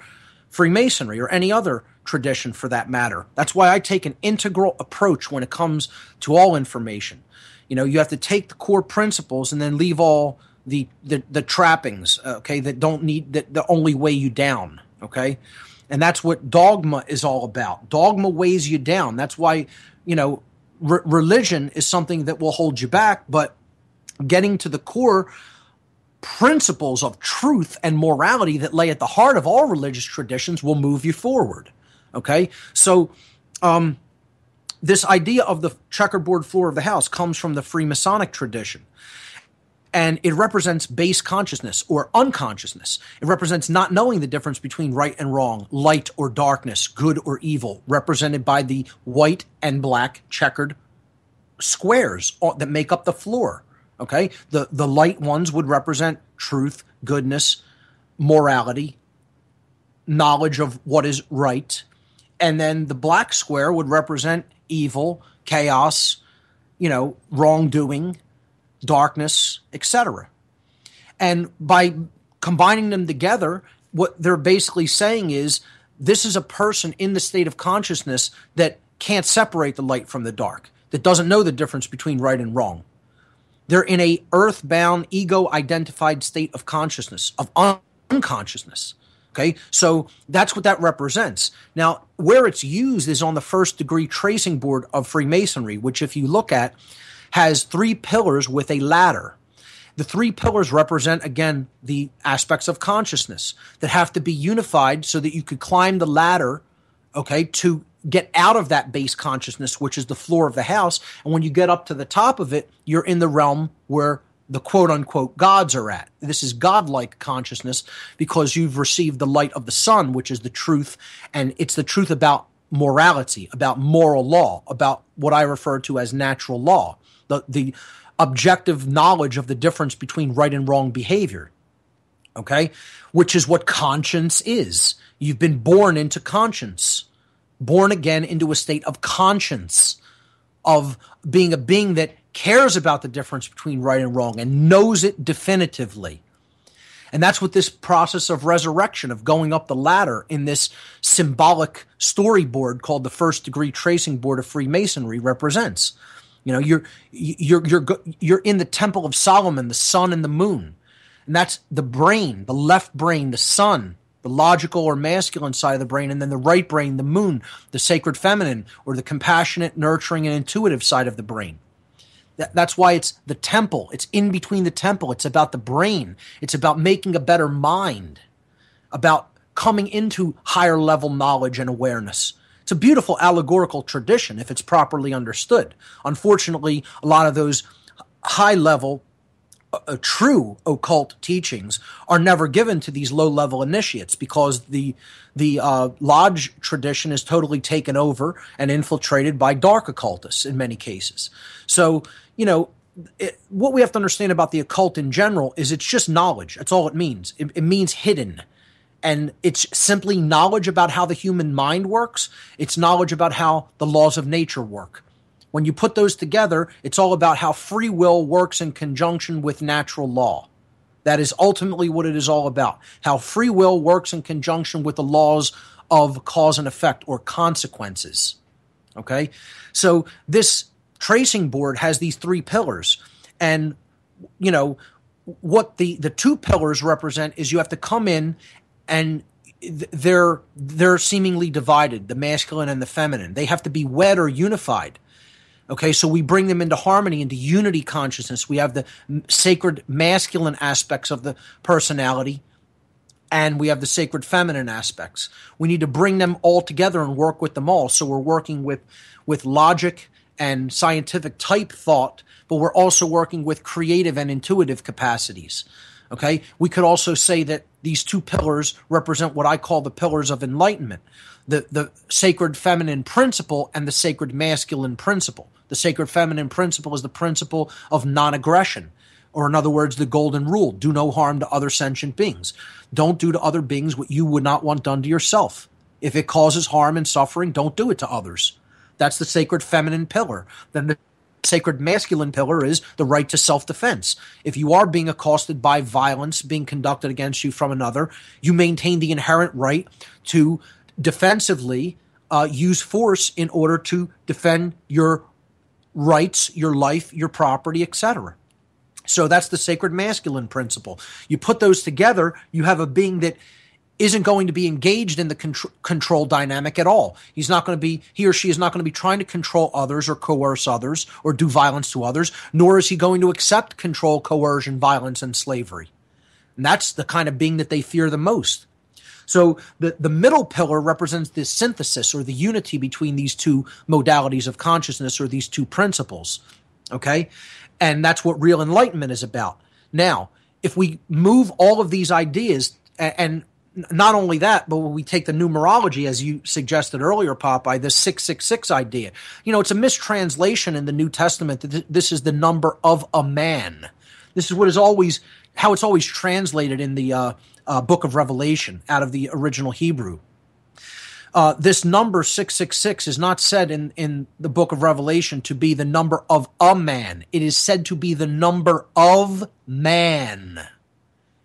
Freemasonry or any other tradition for that matter. That's why I take an integral approach when it comes to all information. You know, you have to take the core principles and then leave all the trappings, okay, that only weigh you down, okay? And that's what dogma is all about. Dogma weighs you down. That's why, you know, religion is something that will hold you back, but getting to the core principles of truth and morality that lay at the heart of all religious traditions will move you forward, okay? So this idea of the checkerboard floor of the house comes from the Freemasonic tradition. And it represents base consciousness or unconsciousness. It represents not knowing the difference between right and wrong, light or darkness, good or evil, represented by the white and black checkered squares that make up the floor. Okay? The light ones would represent truth, goodness, morality, knowledge of what is right. And then the black square would represent evil, chaos, you know, wrongdoing, darkness, etc. And by combining them together, what they're basically saying is this is a person in the state of consciousness that can't separate the light from the dark, that doesn't know the difference between right and wrong. They're in a earthbound, ego-identified state of consciousness, of unconsciousness. Okay, so that's what that represents. Now, where it's used is on the first degree tracing board of Freemasonry, which if you look at, has 3 pillars with a ladder. The 3 pillars represent, again, the aspects of consciousness that have to be unified so that you could climb the ladder, okay, to get out of that base consciousness, which is the floor of the house. And when you get up to the top of it, you're in the realm where the quote-unquote gods are at. This is godlike consciousness because you've received the light of the sun, which is the truth, and it's the truth about morality, about moral law, about what I refer to as natural law. The objective knowledge of the difference between right and wrong behavior, okay, which is what conscience is. You've been born into conscience, born again into a state of conscience, of being a being that cares about the difference between right and wrong and knows it definitively. And that's what this process of resurrection, of going up the ladder in this symbolic storyboard called the first degree tracing board of Freemasonry represents. You know, you're in the Temple of Solomon, the sun and the moon. And that's the brain, the left brain, the sun, the logical or masculine side of the brain, and then the right brain, the moon, the sacred feminine, or the compassionate, nurturing, and intuitive side of the brain. That's why it's the temple. It's in between the temple. It's about the brain. It's about making a better mind, about coming into higher level knowledge and awareness. It's a beautiful allegorical tradition if it's properly understood. Unfortunately, a lot of those high-level, true occult teachings are never given to these low-level initiates because the lodge tradition is totally taken over and infiltrated by dark occultists in many cases. So, you know, what we have to understand about the occult in general is it's just knowledge. That's all it means. It means hidden. And it's simply knowledge about how the human mind works. It's knowledge about how the laws of nature work. When you put those together, it's all about how free will works in conjunction with natural law. That is ultimately what it is all about. How free will works in conjunction with the laws of cause and effect or consequences. Okay? So this tracing board has these 3 pillars. And, you know, what the 2 pillars represent is you have to come in and they're seemingly divided, the masculine and the feminine. They have to be wed or unified. Okay, so we bring them into harmony, into unity consciousness. We have the sacred masculine aspects of the personality, and we have the sacred feminine aspects. We need to bring them all together and work with them all. So we're working with logic and scientific type thought, but we're also working with creative and intuitive capacities. Okay, we could also say that these two pillars represent what I call the pillars of enlightenment, the sacred feminine principle and the sacred masculine principle. The sacred feminine principle is the principle of non-aggression, or in other words, the golden rule: do no harm to other sentient beings. Don't do to other beings what you would not want done to yourself. If it causes harm and suffering, don't do it to others. That's the sacred feminine pillar. Then the sacred masculine pillar is the right to self-defense. If you are being accosted by violence being conducted against you from another, you maintain the inherent right to defensively use force in order to defend your rights, your life, your property, etc. So that's the sacred masculine principle. You put those together, you have a being that isn't going to be engaged in the control dynamic at all. He or she is not going to be trying to control others or coerce others or do violence to others, nor is he going to accept control, coercion, violence, and slavery. And that's the kind of being that they fear the most. So the middle pillar represents the synthesis or the unity between these two modalities of consciousness or these two principles. Okay? And that's what real enlightenment is about. Now, if we move all of these ideas, and not only that, but when we take the numerology, as you suggested earlier, Popeye, the 666 idea, it's a mistranslation in the New Testament that this is the number of a man. This is how it's always translated in the book of Revelation out of the original Hebrew. This number 666 is not said in the book of Revelation to be the number of a man. It is said to be the number of man,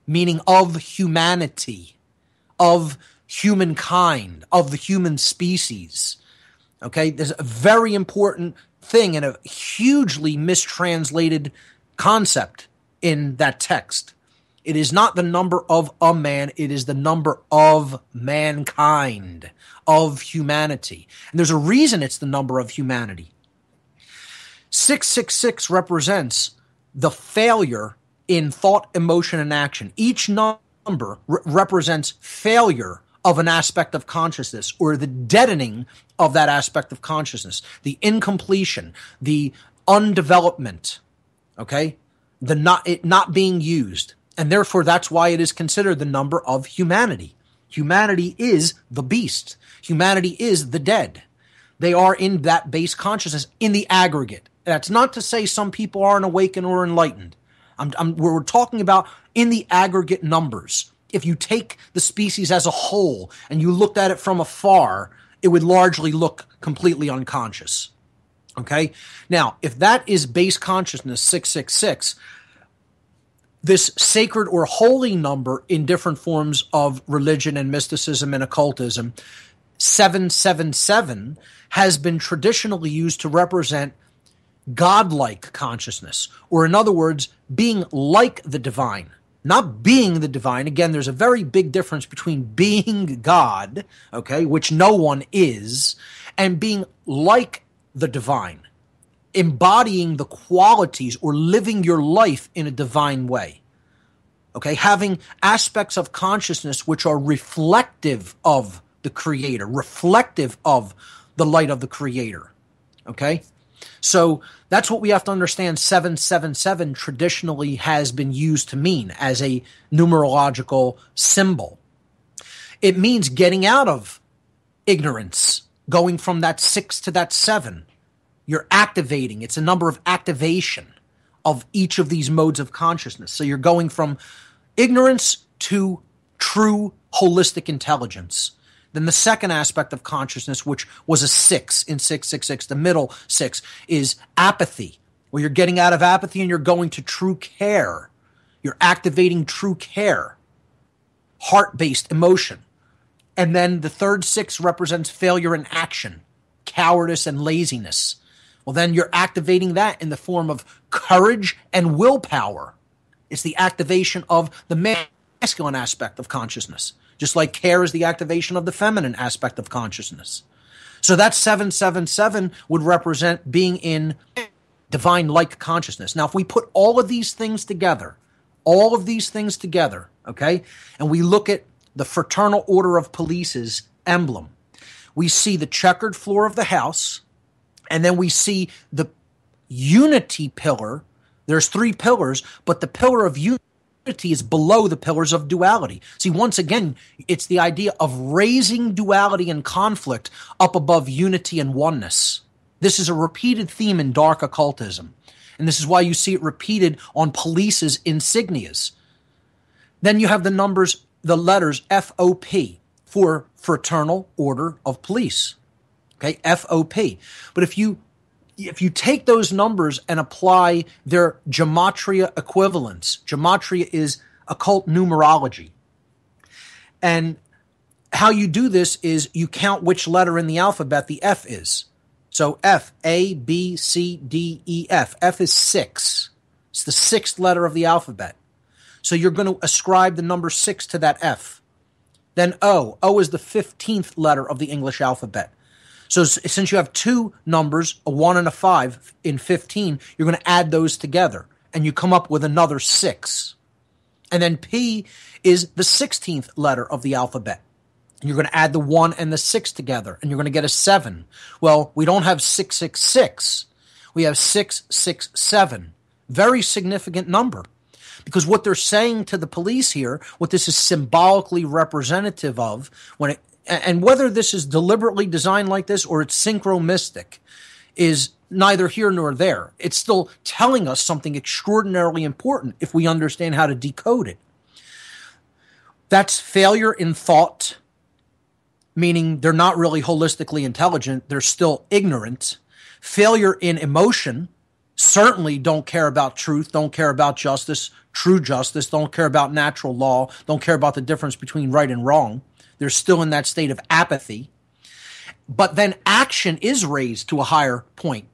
meaning of humanity, of humankind, of the human species. Okay, there's a very important thing and a hugely mistranslated concept in that text. It is not the number of a man, it is the number of mankind, of humanity. And there's a reason it's the number of humanity. 666 represents the failure in thought, emotion, and action. Each number represents failure of an aspect of consciousness, or the deadening of that aspect of consciousness, the incompletion, the undevelopment, okay, it not being used. And therefore, that's why it is considered the number of humanity. Humanity is the beast. Humanity is the dead. They are in that base consciousness in the aggregate. That's not to say some people aren't awakened or enlightened. We're talking about in the aggregate numbers. If you take the species as a whole and you looked at it from afar, it would largely look completely unconscious. Okay? Now, if that is base consciousness 666, this sacred or holy number in different forms of religion and mysticism and occultism, 777, has been traditionally used to represent godlike consciousness, or in other words, being like the divine. Not being the divine. Again, there's a very big difference between being God, okay, which no one is, and being like the divine, embodying the qualities or living your life in a divine way. Okay, having aspects of consciousness which are reflective of the Creator, reflective of the light of the Creator. Okay? So that's what we have to understand 777 traditionally has been used to mean as a numerological symbol. It means getting out of ignorance, going from that 6 to that 7. You're activating. It's a number of activation of each of these modes of consciousness. So you're going from ignorance to true holistic intelligence. Then the second aspect of consciousness, which was a 6 in 666, the middle 6, is apathy, where you're getting out of apathy and you're going to true care. You're activating true care, heart-based emotion. And then the third 6 represents failure in action, cowardice and laziness. Well, then you're activating that in the form of courage and willpower. It's the activation of the masculine aspect of consciousness, just like care is the activation of the feminine aspect of consciousness. So that 777 would represent being in divine-like consciousness. Now, if we put all of these things together, okay, and we look at the Fraternal Order of Police's emblem, we see the checkered floor of the house, and then we see the unity pillar. There's 3 pillars, but the pillar of unity unity is below the pillars of duality. See, once again, it's the idea of raising duality and conflict up above unity and oneness. This is a repeated theme in dark occultism, and this is why you see it repeated on police's insignias. Then you have the letters FOP for Fraternal Order of Police. Okay, FOP. But if you take those numbers and apply their gematria equivalents, gematria is occult numerology. And how you do this is you count which letter in the alphabet the F is. So F, A, B, C, D, E, F. F is 6. It's the 6th letter of the alphabet. So you're going to ascribe the number 6 to that F. Then O. O is the 15th letter of the English alphabet. So since you have two numbers, a 1 and a 5 in 15, you're going to add those together, and you come up with another 6. And then P is the 16th letter of the alphabet. And you're going to add the 1 and the 6 together, and you're going to get a 7. Well, we don't have 666. We have 667. Very significant number. Because what they're saying to the police here, what this is symbolically representative of, and whether this is deliberately designed like this or it's synchromystic, is neither here nor there. It's still telling us something extraordinarily important if we understand how to decode it. That's failure in thought, meaning they're not really holistically intelligent, they're still ignorant. Failure in emotion, certainly don't care about truth, don't care about justice, true justice, don't care about natural law, don't care about the difference between right and wrong. They're still in that state of apathy. But then action is raised to a higher point,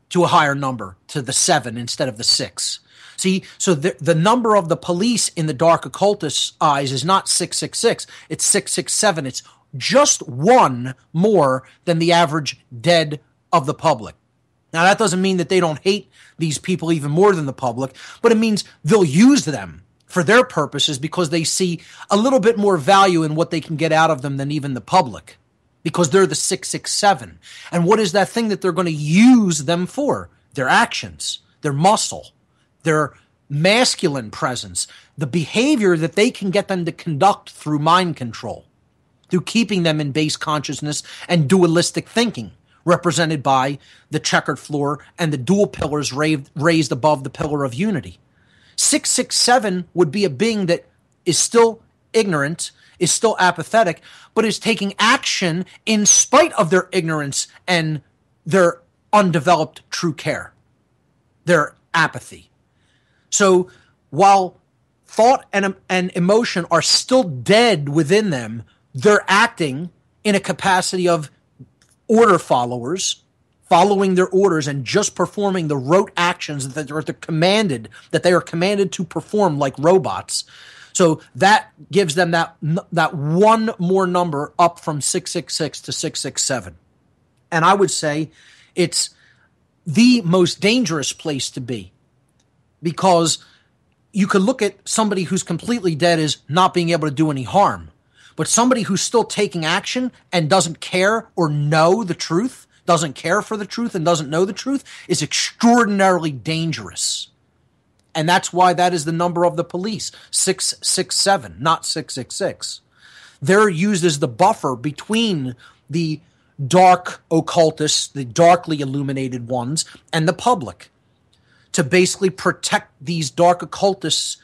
to a higher number, to the 7 instead of the 6. See, so the number of the police in the dark occultist's eyes is not 666, it's 667. It's just one more than the average dead of the public. Now, that doesn't mean that they don't hate these people even more than the public, but it means they'll use them for their purposes because they see a little bit more value in what they can get out of them than even the public, because they're the 667. And what is that thing that they're going to use them for? Their actions, their muscle, their masculine presence, the behavior that they can get them to conduct through mind control, through keeping them in base consciousness and dualistic thinking, represented by the checkered floor and the dual pillars raised above the pillar of unity. 667 would be a being that is still ignorant, is still apathetic, but is taking action in spite of their ignorance and their undeveloped true care, their apathy. So while thought and emotion are still dead within them, they're acting in a capacity of order followers, following their orders and just performing the rote actions that they are commanded to perform like robots. So that gives them that one more number up from 666 to 667. And I would say it's the most dangerous place to be, because you could look at somebody who's completely dead as not being able to do any harm. But somebody who's still taking action and doesn't care or know the truth, doesn't care for the truth and doesn't know the truth, is extraordinarily dangerous. And that's why that is the number of the police, 667, not 666. They're used as the buffer between the dark occultists, the darkly illuminated ones, and the public, to basically protect these dark occultists'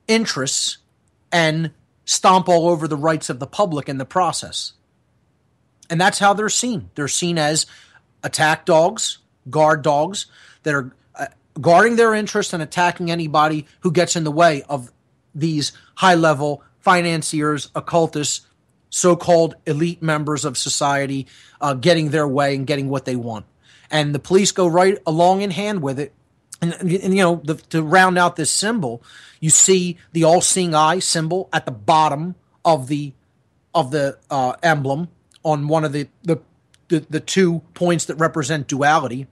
interests and stomp all over the rights of the public in the process. And that's how they're seen. They're seen as attack dogs, guard dogs that are guarding their interests and attacking anybody who gets in the way of these high-level financiers, occultists, so-called elite members of society getting their way and getting what they want. And the police go right along in hand with it. And you know, to round out this symbol, you see the all-seeing eye symbol at the bottom of the emblem on one of the 2 points that represent duality,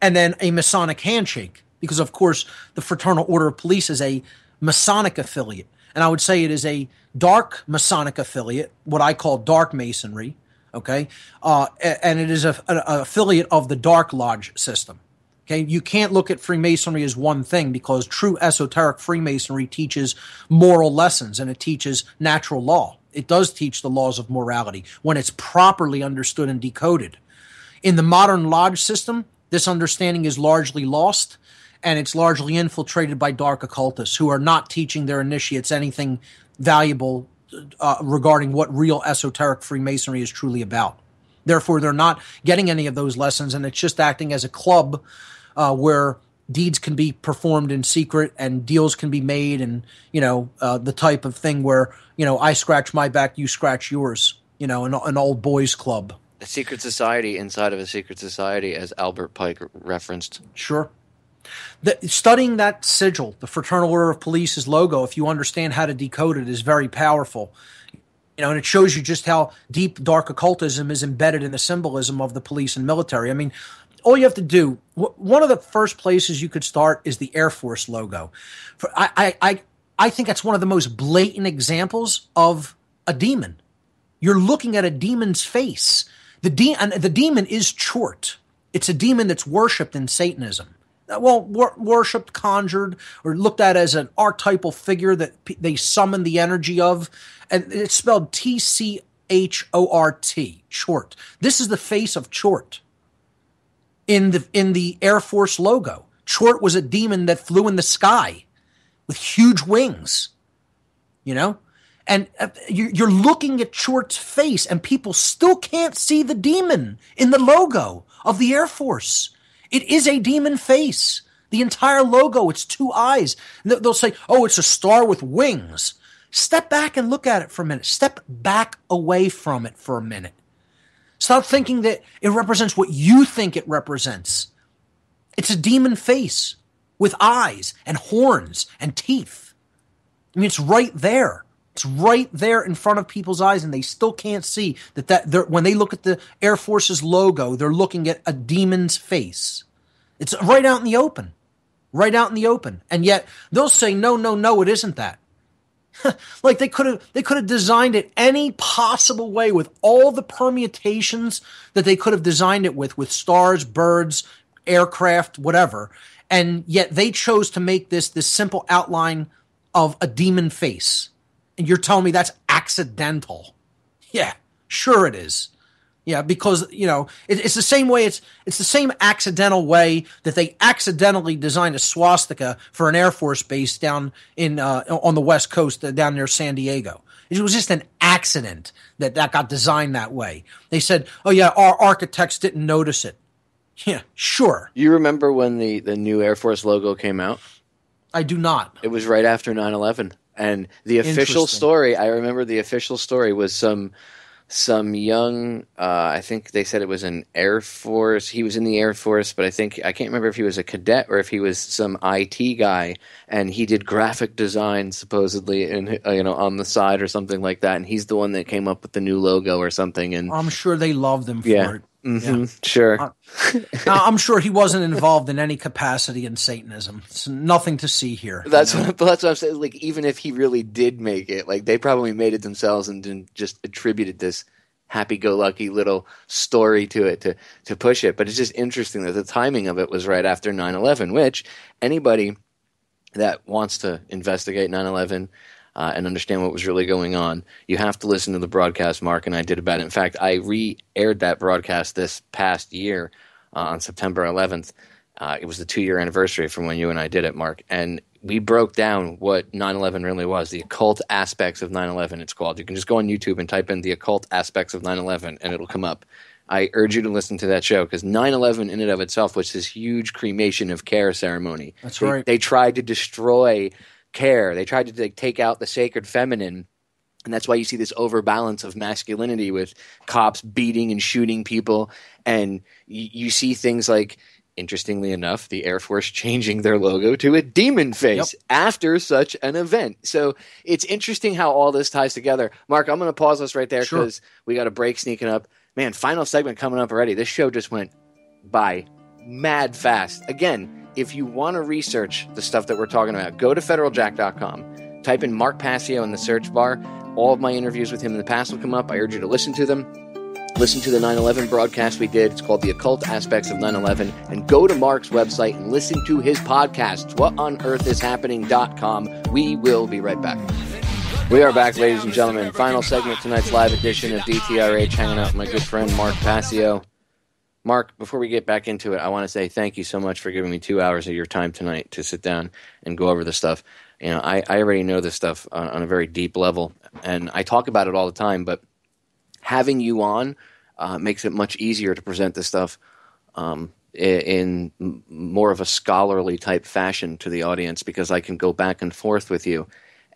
and then a Masonic handshake, because of course the Fraternal Order of Police is a Masonic affiliate, and I would say it is a dark Masonic affiliate, what I call dark Masonry. Okay, and it is an affiliate of the Dark Lodge system. Okay, you can't look at Freemasonry as one thing, because true esoteric Freemasonry teaches moral lessons and it teaches natural law. It does teach the laws of morality when it's properly understood and decoded. In the modern lodge system, this understanding is largely lost, and it's largely infiltrated by dark occultists who are not teaching their initiates anything valuable regarding what real esoteric Freemasonry is truly about. Therefore, they're not getting any of those lessons, and it's just acting as a club where deeds can be performed in secret and deals can be made, and, the type of thing where, I scratch my back, you scratch yours, an old boys club. A secret society inside of a secret society, as Albert Pike referenced. Sure. Studying that sigil, the Fraternal Order of Police's logo, if you understand how to decode it, is very powerful. And it shows you just how deep dark occultism is embedded in the symbolism of the police and military. I mean, all you have to do, one of the first places you could start is the Air Force logo. I think that's one of the most blatant examples of a demon. You're looking at a demon's face. The demon is Chort. It's a demon that's worshipped in Satanism. Well, worshipped, conjured, or looked at as an archetypal figure that they summon the energy of. And it's spelled Tchort, Chort. This is the face of Chort in the Air Force logo. Chort was a demon that flew in the sky with huge wings, And you're looking at Chort's face, and people still can't see the demon in the logo of the Air Force. It is a demon face. The entire logo, it's two eyes. And they'll say, oh, it's a star with wings. Step back and look at it for a minute. Step back away from it for a minute. Stop thinking that it represents what you think it represents. It's a demon face with eyes and horns and teeth. I mean, it's right there. It's right there in front of people's eyes, and they still can't see that when they look at the Air Force's logo, they're looking at a demon's face. It's right out in the open. Right out in the open. And yet they'll say, no, it isn't that. Like they could have designed it any possible way with all the permutations that they could have designed it with stars, birds, aircraft, whatever. And yet they chose to make this simple outline of a demon face. And you're telling me that's accidental? Yeah, sure it is. Yeah, because, it's the same way, it's the same accidental way that they accidentally designed a swastika for an Air Force base down on the West Coast, down near San Diego. It was just an accident that got designed that way. They said, oh yeah, our architects didn't notice it. Yeah, sure. You remember when the new Air Force logo came out? I do not. It was right after 9/11. And the official story, I remember the official story was some young, I think they said it was an Air Force. He was in the Air Force, but I can't remember if he was a cadet or if he was some IT guy, and he did graphic design supposedly on the side or something like that. And he's the one that came up with the new logo or something. And I'm sure they loved him for it. Mm-hmm, yeah. Sure. I'm sure he wasn't involved in any capacity in Satanism. It's nothing to see here. That's what I'm saying. Like, even if he really did make it, like, they probably made it themselves and didn't just attributed this happy-go-lucky little story to it to push it. But it's just interesting that the timing of it was right after 9/11, which anybody that wants to investigate 9/11 and understand what was really going on, you have to listen to the broadcast Mark and I did about it. In fact, I re-aired that broadcast this past year on September 11th. It was the 2-year anniversary from when you and I did it, Mark. And we broke down what 9/11 really was, the occult aspects of 9/11, it's called. You can just go on YouTube and type in the occult aspects of 9/11, and it'll come up. I urge you to listen to that show, because 9/11 in and of itself was this huge cremation of care ceremony. That's right. They tried to destroy care. They tried to take out the sacred feminine, and that's why you see this overbalance of masculinity with cops beating and shooting people, and you see things like, interestingly enough, the Air Force changing their logo to a demon face after such an event. So it's interesting how all this ties together. Mark, I'm going to pause us right there because we got a break sneaking up. Man, final segment coming up already. This show just went by mad fast. Again, if you want to research the stuff that we're talking about, go to federaljack.com. Type in Mark Passio in the search bar. All of my interviews with him in the past will come up. I urge you to listen to them. Listen to the 9/11 broadcast we did. It's called The Occult Aspects of 9/11. And go to Mark's website and listen to his podcasts, whatonearthishappening.com. We will be right back. We are back, ladies and gentlemen. Final segment, tonight's live edition of DTRH, hanging out with my good friend Mark Passio. Mark, before we get back into it, I want to say thank you so much for giving me 2 hours of your time tonight to sit down and go over this stuff. You know, I already know this stuff on a very deep level, and I talk about it all the time, but having you on makes it much easier to present this stuff in more of a scholarly type fashion to the audience, because I can go back and forth with you.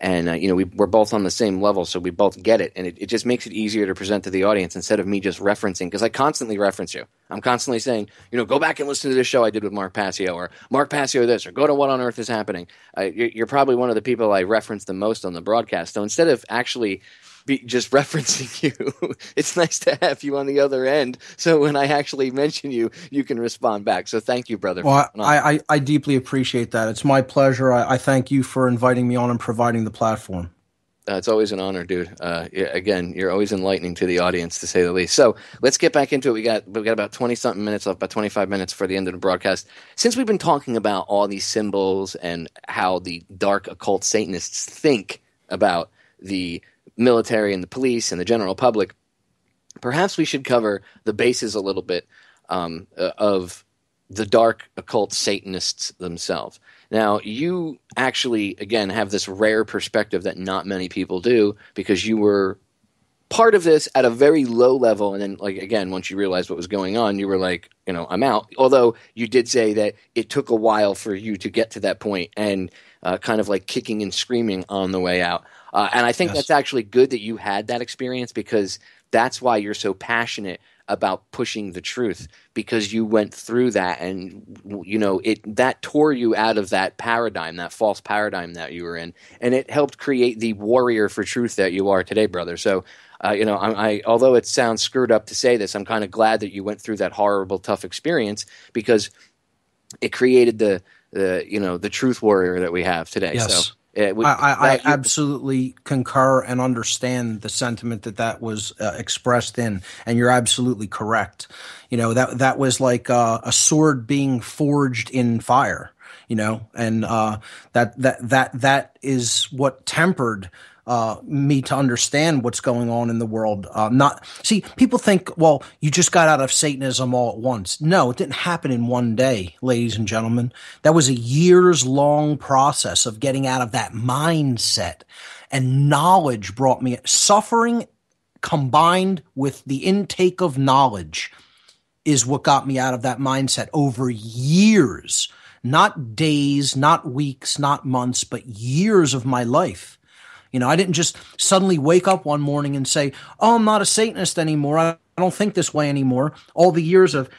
And, we're both on the same level, so we both get it. And it just makes it easier to present to the audience instead of me just referencing, because I constantly reference you. I'm constantly saying, go back and listen to this show I did with Mark Passio, or Mark Passio this, or go to What on Earth is Happening. You're probably one of the people I reference the most on the broadcast. So instead of actually just referencing you, it's nice to have you on the other end, so when I actually mention you, you can respond back. So thank you, brother. Well, I deeply appreciate that. It's my pleasure. I thank you for inviting me on and providing the platform. It's always an honor, dude. Again, you're always enlightening to the audience, to say the least. So let's get back into it. We got about 20-something minutes left, about 25 minutes for the end of the broadcast. Since we've been talking about all these symbols and how the dark occult Satanists think about the military and the police and the general public, perhaps we should cover the bases a little bit of the dark occult Satanists themselves. Now, you actually, again, have this rare perspective that not many people do, because you were part of this at a very low level, and then, again, once you realized what was going on, you were like, I'm out. Although you did say that it took a while for you to get to that point, and kind of like kicking and screaming on the way out. And I think that's actually good that you had that experience, because that's why you're so passionate about pushing the truth, because you went through that, and that tore you out of that paradigm, that false paradigm that you were in, and it helped create the warrior for truth that you are today, brother. So although it sounds screwed up to say this, I'm kind of glad that you went through that horrible, tough experience, because it created the truth warrior that we have today. Yes. So I absolutely concur and understand the sentiment that was expressed in, and you're absolutely correct. That was like a sword being forged in fire. And that is what tempered me to understand what's going on in the world. People think, well, you just got out of Satanism all at once. No, it didn't happen in one day, ladies and gentlemen. That was a years-long process of getting out of that mindset, and knowledge brought me suffering combined with the intake of knowledge is what got me out of that mindset over years, not days, not weeks, not months, but years of my life. I didn't just suddenly wake up one morning and say, oh, I'm not a Satanist anymore. I don't think this way anymore. All the years of,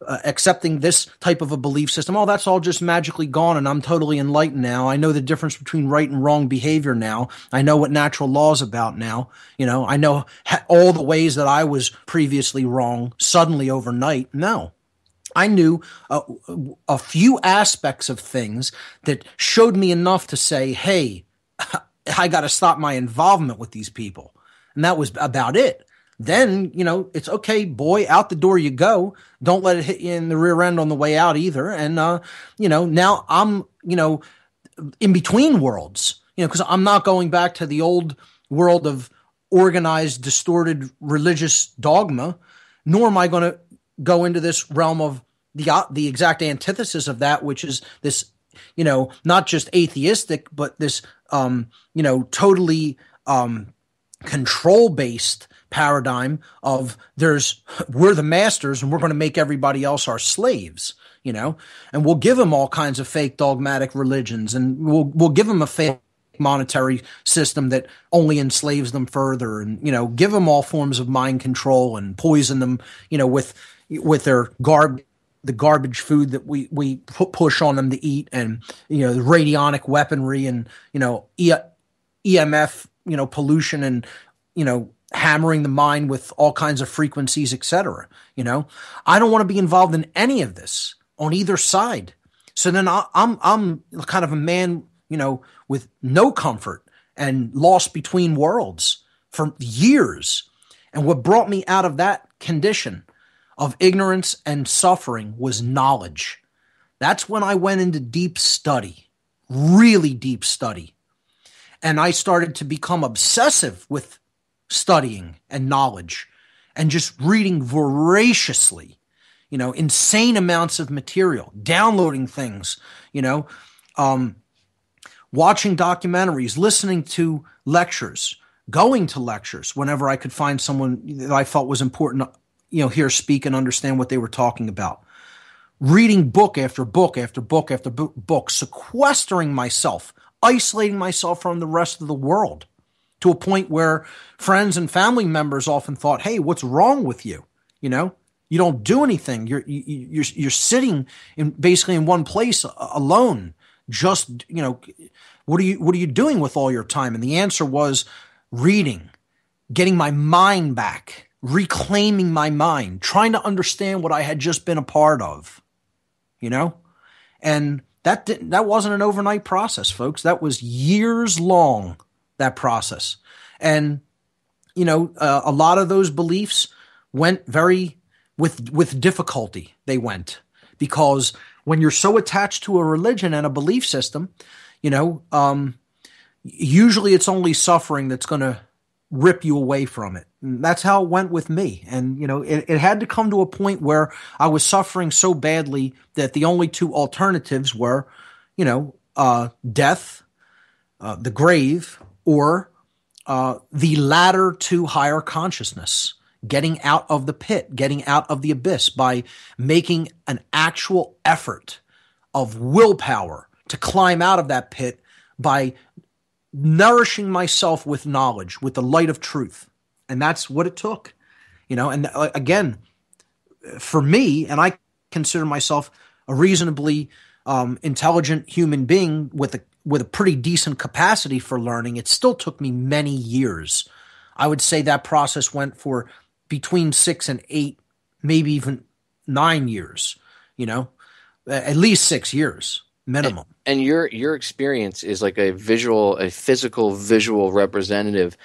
accepting this type of a belief system, oh, that's all just magically gone, and I'm totally enlightened now. I know the difference between right and wrong behavior now. I know what natural law is about now. I know all the ways that I was previously wrong suddenly overnight. No. I knew a few aspects of things that showed me enough to say, hey, I got to stop my involvement with these people. And that was about it. Then, it's okay, boy, out the door you go. Don't let it hit you in the rear end on the way out either. And, now I'm, in between worlds, because I'm not going back to the old world of organized, distorted religious dogma, nor am I going to go into this realm of the exact antithesis of that, which is this, not just atheistic, but this, totally control-based paradigm of we're the masters and we're going to make everybody else our slaves, and we'll give them all kinds of fake dogmatic religions, and we'll give them a fake monetary system that only enslaves them further, and give them all forms of mind control and poison them, with their the garbage food that we push on them to eat, and the radionic weaponry, and EMF pollution, and hammering the mind with all kinds of frequencies, etc. I don't want to be involved in any of this on either side. So then I'm kind of a man, with no comfort and lost between worlds for years. And what brought me out of that condition of ignorance and suffering was knowledge. That's when I went into deep study, really deep study. And I started to become obsessive with studying and knowledge and just reading voraciously, insane amounts of material, downloading things, watching documentaries, listening to lectures, going to lectures whenever I could find someone that I felt was important, hear speak and understand what they were talking about. Reading book after book after book after book, sequestering myself, isolating myself from the rest of the world to a point where friends and family members often thought, "Hey, what's wrong with you? You don't do anything. You're sitting basically in one place alone. Just, what are you doing with all your time?" And the answer was reading, getting my mind back, reclaiming my mind, trying to understand what I had just been a part of, and that wasn't an overnight process, folks. That was years long, that process. And, a lot of those beliefs went with difficulty. They went because when you're so attached to a religion and a belief system, usually it's only suffering that's going to rip you away from it. And that's how it went with me. And, it had to come to a point where I was suffering so badly that the only two alternatives were, death, the grave, or the ladder to higher consciousness, getting out of the pit, getting out of the abyss by making an actual effort of willpower to climb out of that pit by nourishing myself with knowledge, with the light of truth. And that's what it took, and again, for me, and I consider myself a reasonably intelligent human being with a pretty decent capacity for learning, it still took me many years. I would say that process went for between 6 and 8, maybe even 9 years, at least 6 years minimum. And your experience is like a physical visual representative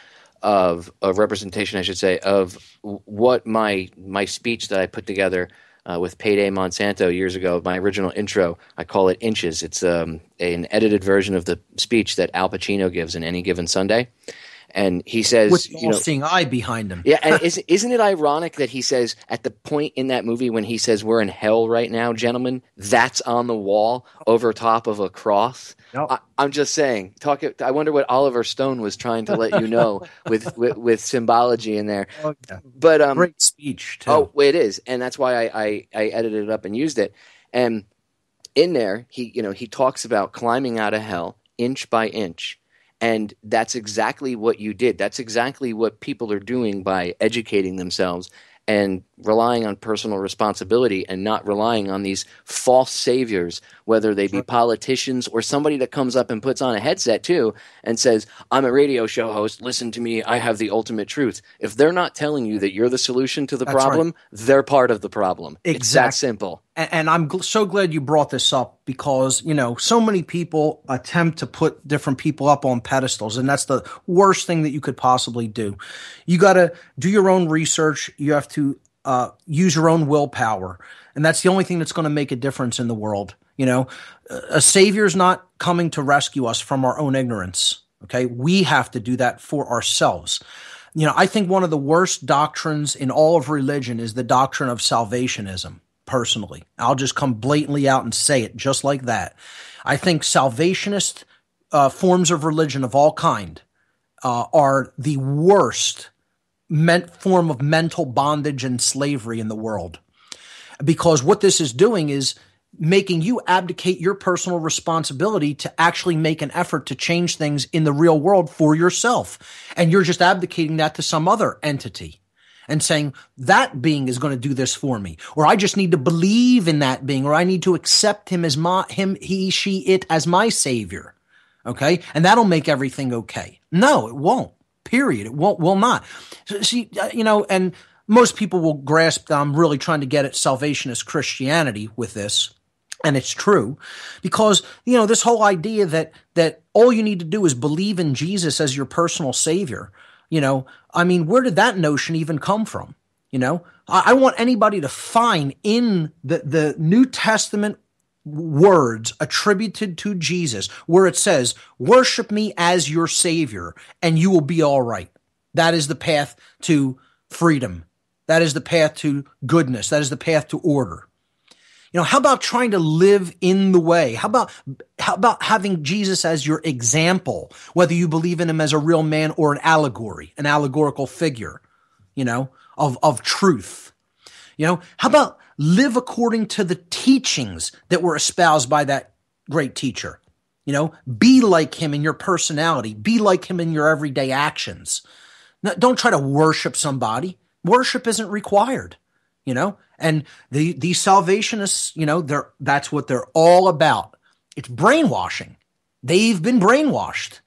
of a representation, I should say, of what my speech that I put together with Payday Monsanto years ago, my original intro, I call it Inches. It's an edited version of the speech that Al Pacino gives in Any Given Sunday. And he says, with the all-seeing eye behind him. Yeah, and isn't it ironic that he says at the point in that movie when he says we're in hell right now, gentlemen, that's on the wall over top of a cross? Yep. I'm just saying. I wonder what Oliver Stone was trying to let you know with symbology in there. Oh, yeah. But great speech too. Oh, it is, and that's why I edited it up and used it. And in there, he talks about climbing out of hell inch by inch. And that's exactly what you did. That's exactly what people are doing by educating themselves and relying on personal responsibility and not relying on these false saviors, whether they be politicians or somebody that comes up and puts on a headset too and says, "I'm a radio show host, listen to me, I have the ultimate truth." If they're not telling you that you're the solution to the problem, they're part of the problem. Exactly. It's that simple. And I'm so glad you brought this up because, so many people attempt to put different people up on pedestals, and that's the worst thing that you could possibly do. You got to do your own research. You have to use your own willpower, and that's the only thing that's going to make a difference in the world. A savior's not coming to rescue us from our own ignorance. Okay, we have to do that for ourselves. I think one of the worst doctrines in all of religion is the doctrine of salvationism. Personally, I'll just come blatantly out and say it just like that. I think salvationist forms of religion of all kind are the worst form of mental bondage and slavery in the world. Because what this is doing is making you abdicate your personal responsibility to actually make an effort to change things in the real world for yourself. And you're just abdicating that to some other entity and saying that being is going to do this for me, or I just need to believe in that being, or I need to accept him as he, she, it as my savior. Okay. And that'll make everything okay. No, it won't. Period. It will not. See, and most people will grasp that I'm really trying to get at salvationist Christianity with this. And it's true because, this whole idea that all you need to do is believe in Jesus as your personal savior. I mean, where did that notion even come from? I want anybody to find in the New Testament words attributed to Jesus where it says, worship me as your Savior and you will be all right. That is the path to freedom. That is the path to goodness. That is the path to order. How about trying to live in the way? How about having Jesus as your example, whether you believe in him as a real man or an allegory, an allegorical figure, of truth? How about live according to the teachings that were espoused by that great teacher? Be like him in your personality. Be like him in your everyday actions. Now, don't try to worship somebody. Worship isn't required, And these salvationists, that's what they're all about. It's brainwashing. They've been brainwashed.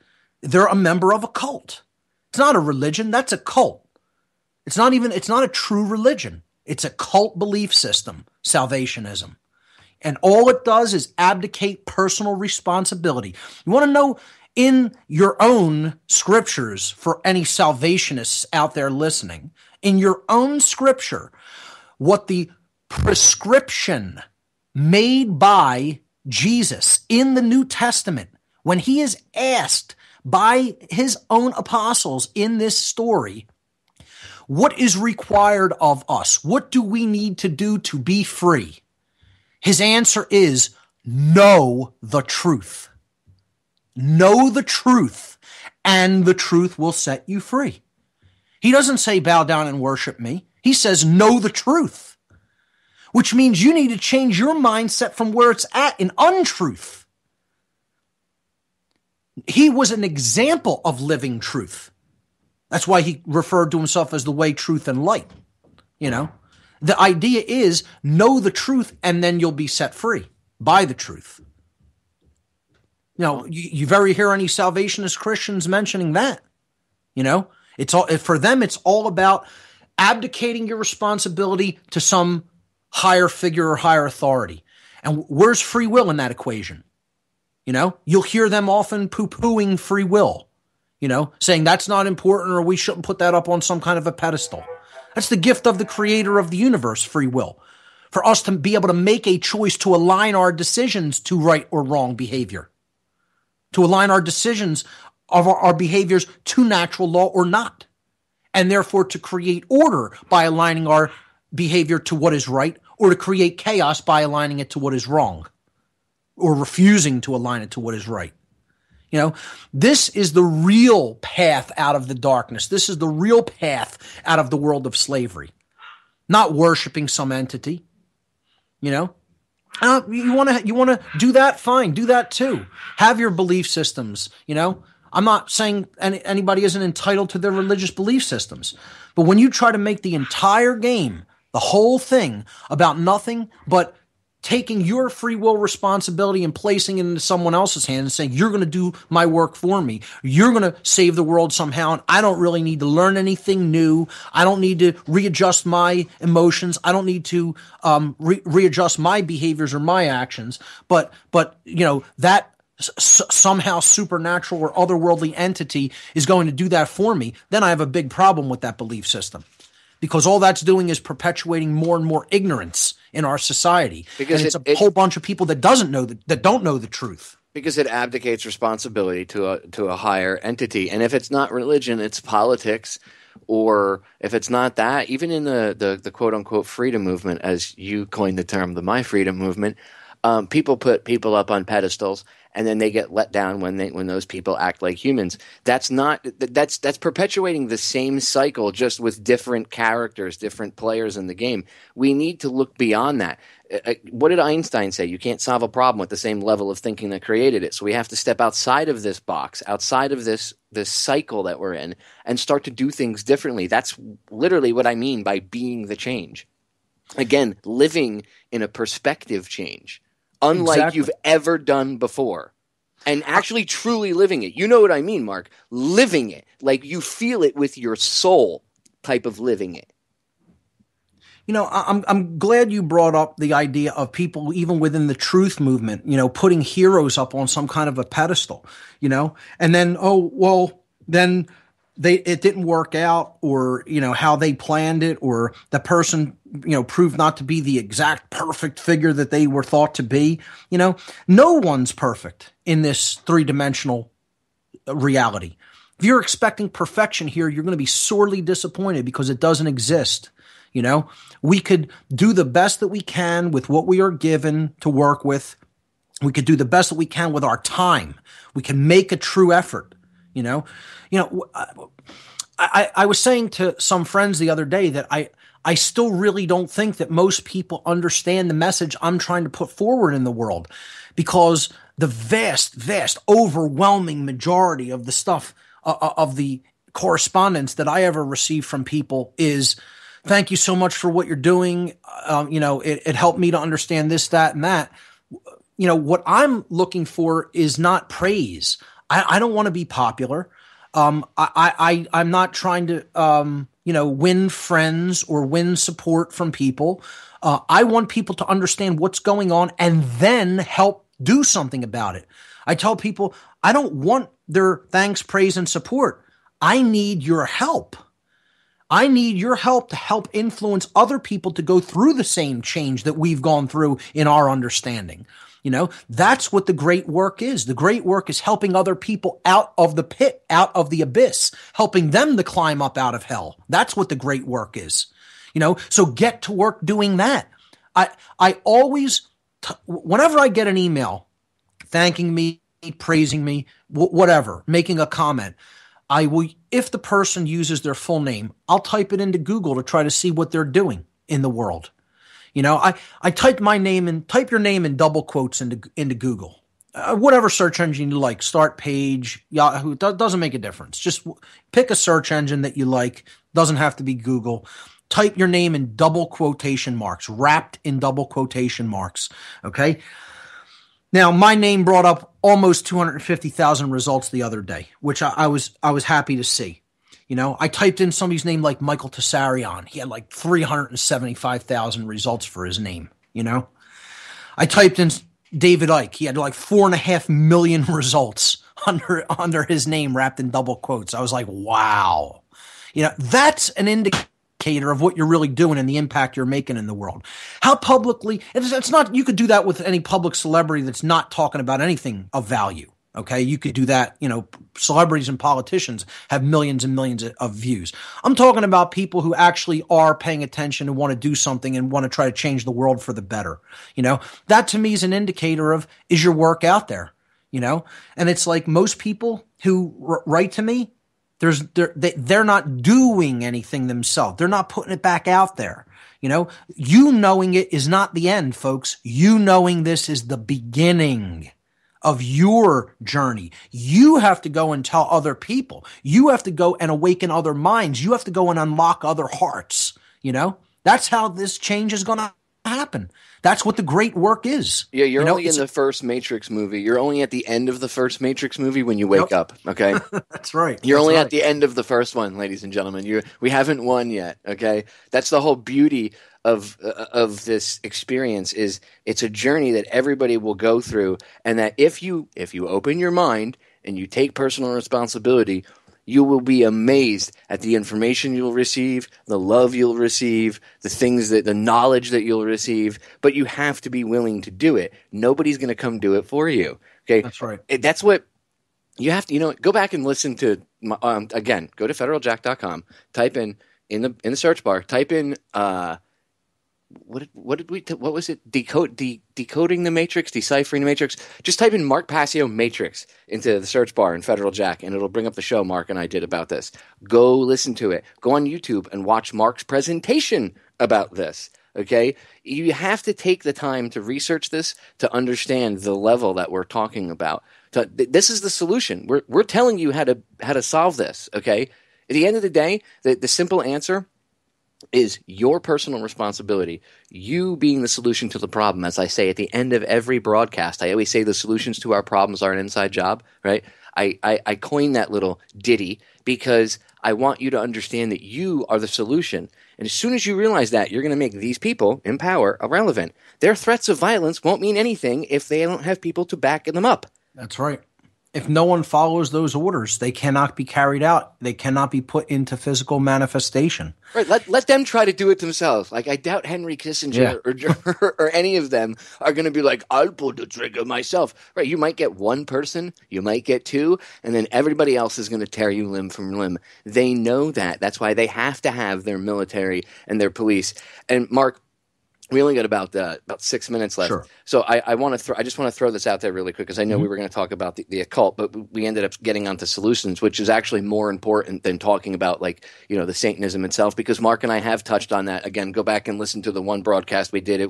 They're a member of a cult. It's not a religion. That's a cult. It's not a true religion. It's a cult belief system, salvationism. And all it does is abdicate personal responsibility. You want to know in your own scriptures, for any salvationists out there listening, in your own scripture, what the prescription made by Jesus in the New Testament, when he is asked by his own apostles in this story, what is required of us? What do we need to do to be free? His answer is, know the truth. Know the truth, and the truth will set you free. He doesn't say bow down and worship me. He says know the truth, which means you need to change your mindset from where it's at in untruth. He was an example of living truth. That's why he referred to himself as the way, truth, and light. The idea is know the truth and then you'll be set free by the truth. You very hear any salvationist Christians mentioning that. It's all, for them, it's all about abdicating your responsibility to some higher figure or higher authority. And where's free will in that equation? You'll hear them often poo-pooing free will, saying that's not important or we shouldn't put that up on some kind of a pedestal. That's the gift of the creator of the universe, free will, for us to be able to make a choice to align our decisions to right or wrong behavior, to align our decisions of our behaviors to natural law or not, and therefore to create order by aligning our behavior to what is right, or to create chaos by aligning it to what is wrong, or refusing to align it to what is right. This is the real path out of the darkness. This is the real path out of the world of slavery, not worshiping some entity. You want to do that? Fine, do that too. Have your belief systems. I'm not saying anybody isn't entitled to their religious belief systems, but when you try to make the entire game, the whole thing, about nothing but taking your free will responsibility and placing it into someone else's hands and saying, you're going to do my work for me. You're going to save the world somehow. And I don't really need to learn anything new. I don't need to readjust my emotions. I don't need to readjust my behaviors or my actions. But that somehow supernatural or otherworldly entity is going to do that for me. Then I have a big problem with that belief system, because all that's doing is perpetuating more and more ignorance in our society. Because it's a whole bunch of people that don't know the truth. Because it abdicates responsibility to a higher entity. And if it's not religion, it's politics. Or if it's not that, even in the quote-unquote freedom movement, as you coined the term, the My Freedom movement, people put people up on pedestals, and then they get let down when those people act like humans. That's perpetuating the same cycle, just with different characters, different players in the game. We need to look beyond that. What did Einstein say? You can't solve a problem with the same level of thinking that created it. So we have to step outside of this box, outside of this cycle that we're in, and start to do things differently. That's literally what I mean by being the change. Again, living in a perspective change, unlike you've ever done before, and actually truly living it. You know what I mean, Mark? Living it, like you feel it with your soul type of living it. I'm glad you brought up the idea of people, even within the truth movement, putting heroes up on some kind of a pedestal, and then, then it didn't work out, or, how they planned it, or the person, proved not to be the exact perfect figure that they were thought to be. No one's perfect in this three-dimensional reality. If you're expecting perfection here, you're going to be sorely disappointed, because it doesn't exist. We could do the best that we can with what we are given to work with. We could do the best that we can with our time. We can make a true effort. I was saying to some friends the other day that I still really don't think that most people understand the message I'm trying to put forward in the world, because the vast, overwhelming majority of the stuff, of the correspondence that I ever received from people is, thank you so much for what you're doing. It helped me to understand this, that, and that. What I'm looking for is not praise. I don't want to be popular. I'm not trying to, win friends or win support from people. I want people to understand what's going on and then help do something about it. I tell people, I don't want their thanks, praise, and support. I need your help. I need your help to help influence other people to go through the same change that we've gone through in our understanding. That's what the great work is. The great work is helping other people out of the pit, out of the abyss, helping them to climb up out of hell. That's what the great work is. So get to work doing that. I always, whenever I get an email thanking me, praising me, whatever, making a comment, I will, if the person uses their full name, I'll type it into Google to try to see what they're doing in the world. I type my name and type your name in double quotes into Google, whatever search engine you like, Start Page, Yahoo, doesn't make a difference. Just pick a search engine that you like. Doesn't have to be Google. Type your name in double quotation marks, wrapped in double quotation marks. Okay. Now, my name brought up almost 250,000 results the other day, which I was happy to see. I typed in somebody's name like Michael Tessarion. He had like 375,000 results for his name. I typed in David Icke. He had like 4.5 million results under his name wrapped in double quotes. I was like, wow. That's an indicator of what you're really doing and the impact you're making in the world. How publicly, it's not, you could do that with any public celebrity that's not talking about anything of value. Okay, you could do that. Celebrities and politicians have millions and millions of views. I'm talking about people who actually are paying attention and want to do something and want to try to change the world for the better. That to me is an indicator of, is your work out there? And it's like most people who write to me, they're not doing anything themselves. They're not putting it back out there. You knowing it is not the end, folks. You knowing this is the beginning of your journey. You have to go and tell other people. You have to go and awaken other minds. You have to go and unlock other hearts. That's how this change is going to happen. That's what the great work is. Yeah, you're only in the first Matrix movie. You're only at the end of the first Matrix movie when you wake up, okay? That's right. You're only at the end of the first one, ladies and gentlemen. We haven't won yet, okay? That's the whole beauty of this experience, is it's a journey that everybody will go through, and that if you open your mind and you take personal responsibility, you will be amazed at the information you'll receive, the love you'll receive, the knowledge that you'll receive, but you have to be willing to do it. Nobody's going to come do it for you. Okay. That's right. That's what you have to, go back and listen to, again, go to federaljack.com, type in the search bar, type in, what was it? Decoding the Matrix, deciphering the Matrix. Just type in Mark Passio Matrix into the search bar in Federal Jack, and it'll bring up the show Mark and I did about this. Go listen to it. Go on YouTube and watch Mark's presentation about this. Okay? You have to take the time to research this to understand the level that we're talking about. This is the solution. We're telling you how to solve this. Okay? At the end of the day, the simple answer is your personal responsibility, you being the solution to the problem. As I say at the end of every broadcast, I always say the solutions to our problems are an inside job, right? I coined that little ditty because I want you to understand that you are the solution. And as soon as you realize that, you're going to make these people in power irrelevant. Their threats of violence won't mean anything if they don't have people to back them up. That's right. if no one follows those orders, they cannot be carried out. They cannot be put into physical manifestation. Right. Let them try to do it themselves. Like, I doubt Henry Kissinger or any of them are going to be like, I'll pull the trigger myself. Right. You might get one person, you might get two, and then everybody else is going to tear you limb from limb. They know that. That's why they have to have their military and their police. And Mark, we only got about 6 minutes left. Sure. So I just want to throw this out there really quick, because I know we were going to talk about the occult, but we ended up getting onto solutions, which is actually more important than talking about, like, the Satanism itself, because Mark and I have touched on that. Again, go back and listen to the one broadcast we did.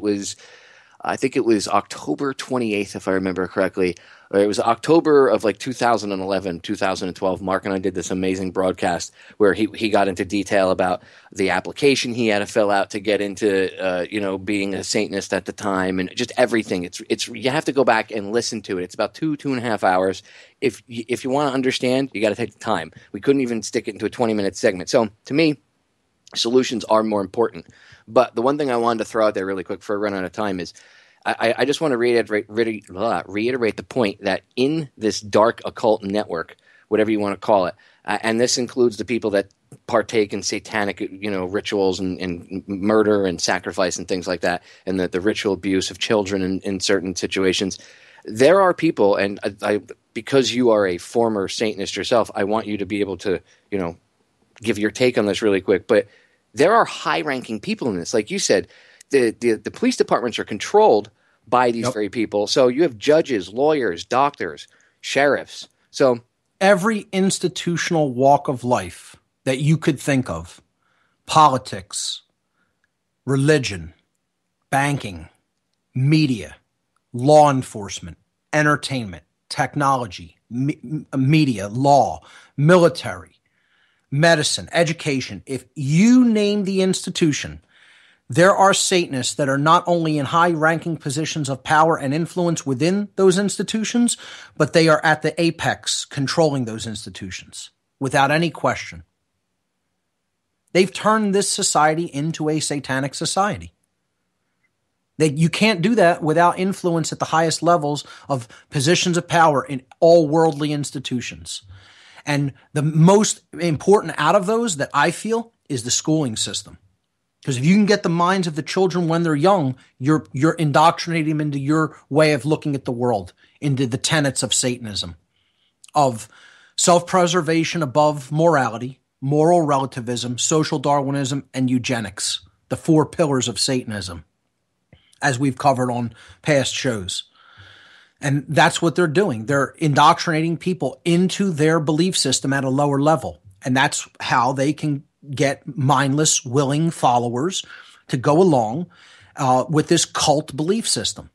I think it was October 28th, if I remember correctly. Or it was October of 2011, 2012. Mark and I did this amazing broadcast where he got into detail about the application he had to fill out to get into, being a Satanist at the time, and just everything. It's you have to go back and listen to it. It's about 2.5 hours. If you want to understand, you got to take the time. We couldn't even stick it into a 20-minute segment. So to me, solutions are more important. But the one thing I wanted to throw out there really quick before I run out of time is I just want to reiterate the point that in this dark occult network, whatever you want to call it, and this includes the people that partake in satanic, rituals and murder and sacrifice and things like that, and the ritual abuse of children in certain situations. There are people, and because you are a former Satanist yourself, I want you to be able to, give your take on this really quick. But there are high-ranking people in this. Like you said, the police departments are controlled by these very people. So you have judges, lawyers, doctors, sheriffs. So every institutional walk of life that you could think of, politics, religion, banking, media, law enforcement, entertainment, technology, media, law, military, medicine, education. If you name the institution, there are Satanists that are not only in high-ranking positions of power and influence within those institutions, but they are at the apex controlling those institutions without any question. They've turned this society into a satanic society. You can't do that without influence at the highest levels of positions of power in all worldly institutions. And the most important out of those that I feel is the schooling system. Because if you can get the minds of the children when they're young, you're indoctrinating them into your way of looking at the world, into the tenets of Satanism, of self-preservation above morality, moral relativism, social Darwinism, and eugenics, the 4 pillars of Satanism, as we've covered on past shows. And that's what they're doing. They're indoctrinating people into their belief system at a lower level. And that's how they can get mindless, willing followers to go along with this cult belief system.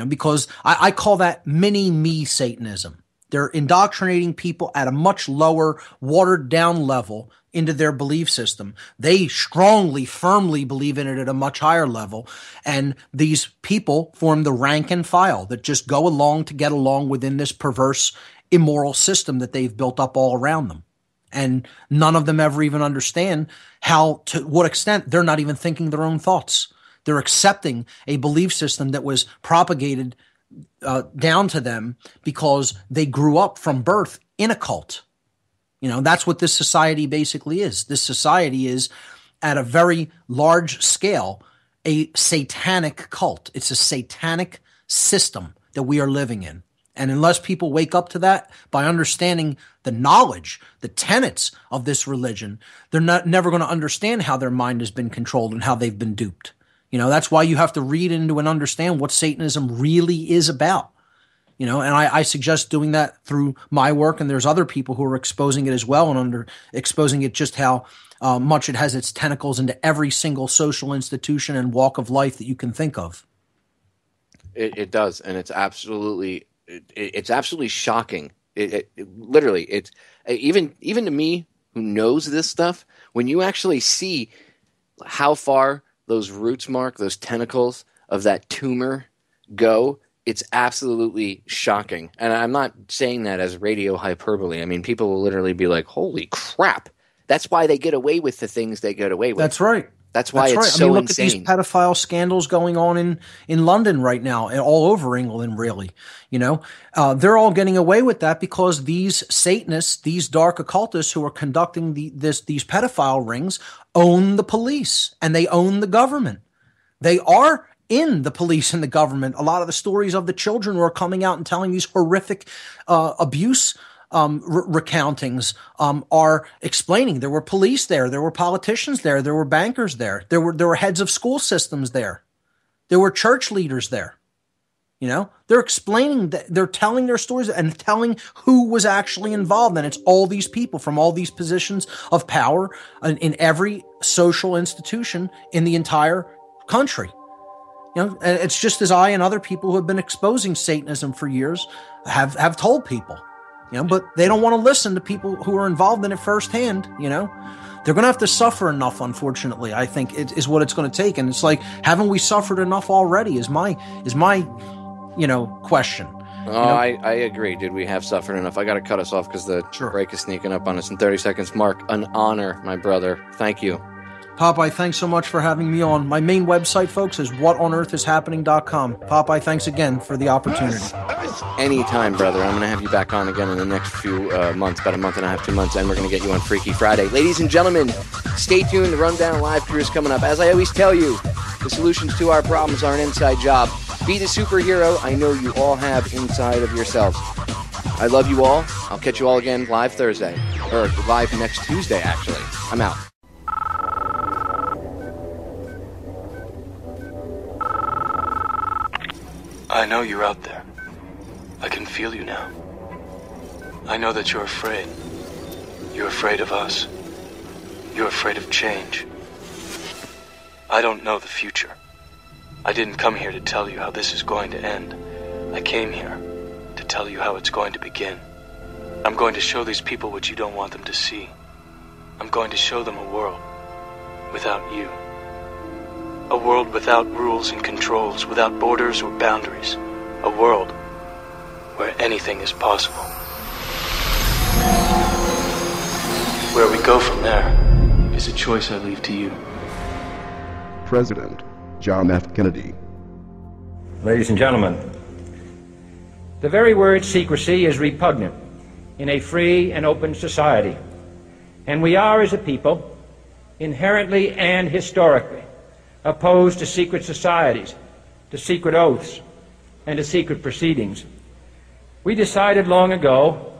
Because I call that mini-me Satanism. They're indoctrinating people at a much lower, watered-down level into their belief system. They strongly, firmly believe in it at a much higher level. And these people form the rank and file that just go along to get along within this perverse, immoral system that they've built up all around them. And none of them ever even understand to what extent they're not even thinking their own thoughts. They're accepting a belief system that was propagated down to them because they grew up from birth in a cult. That's what this society basically is. This society is, at a very large scale, a satanic cult. It's a satanic system that we are living in. And unless people wake up to that by understanding the knowledge, the tenets of this religion, they're never going to understand how their mind has been controlled and how they've been duped. That's why you have to read into and understand what Satanism really is about. And I suggest doing that through my work, and there's other people who are exposing it as well, and exposing it just how much it has its tentacles into every single social institution and walk of life that you can think of. It does, and it's absolutely shocking. Literally, it's even to me who knows this stuff. When you actually see how far those roots, Mark, those tentacles of that tumor go, it's absolutely shocking. And I'm not saying that as radio hyperbole. I mean, people will literally be like, holy crap. That's why they get away with the things they get away with. That's right. That's why it's I mean, look insane. at these pedophile scandals going on in London right now, and all over England, really. They're all getting away with that because these Satanists, these dark occultists who are conducting these pedophile rings, own the police and they own the government. They are in the police and the government. A lot of the stories of the children who are coming out and telling these horrific abuse recountings are explaining there were police there were politicians there were bankers there were heads of school systems there were church leaders there. They're explaining that, they're telling their stories and telling who was actually involved, and it's all these people from all these positions of power in every social institution in the entire country. And it's just as I and other people who have been exposing Satanism for years have told people. But they don't want to listen to people who are involved in it firsthand. They're going to have to suffer enough, unfortunately, I think is what it's going to take. And it's like, haven't we suffered enough already is my question. I agree. Did we have suffered enough? I got to cut us off because the break is sneaking up on us in 30 seconds. Mark, an honor, my brother. Thank you. Popeye, thanks so much for having me on. My main website, folks, is whatonearthishappening.com. Popeye, thanks again for the opportunity. Anytime, brother. I'm going to have you back on again in the next few months, about a month and a half, 2 months, and we're going to get you on Freaky Friday. Ladies and gentlemen, stay tuned. The Rundown Live crew is coming up. As I always tell you, the solutions to our problems are an inside job. Be the superhero I know you all have inside of yourselves. I love you all. I'll catch you all again live Thursday. Or live next Tuesday, actually. I'm out. I know you're out there. I can feel you now. I know that you're afraid. You're afraid of us. You're afraid of change. I don't know the future. I didn't come here to tell you how this is going to end. I came here to tell you how it's going to begin. I'm going to show these people what you don't want them to see. I'm going to show them a world without you. A world without rules and controls, without borders or boundaries. A world where anything is possible. Where we go from there is a choice I leave to you. President John F. Kennedy. Ladies and gentlemen, the very word secrecy is repugnant in a free and open society. And we are, as a people, inherently and historically opposed to secret societies, to secret oaths, and to secret proceedings. We decided long ago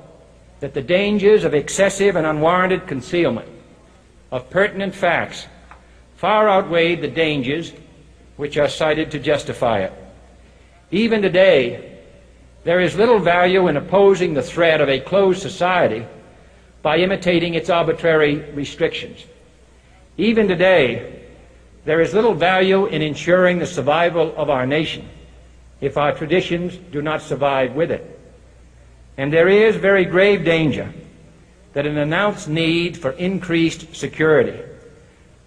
that the dangers of excessive and unwarranted concealment of pertinent facts far outweighed the dangers which are cited to justify it. Even today, there is little value in opposing the threat of a closed society by imitating its arbitrary restrictions. Even today, there is little value in ensuring the survival of our nation if our traditions do not survive with it. And there is very grave danger that an announced need for increased security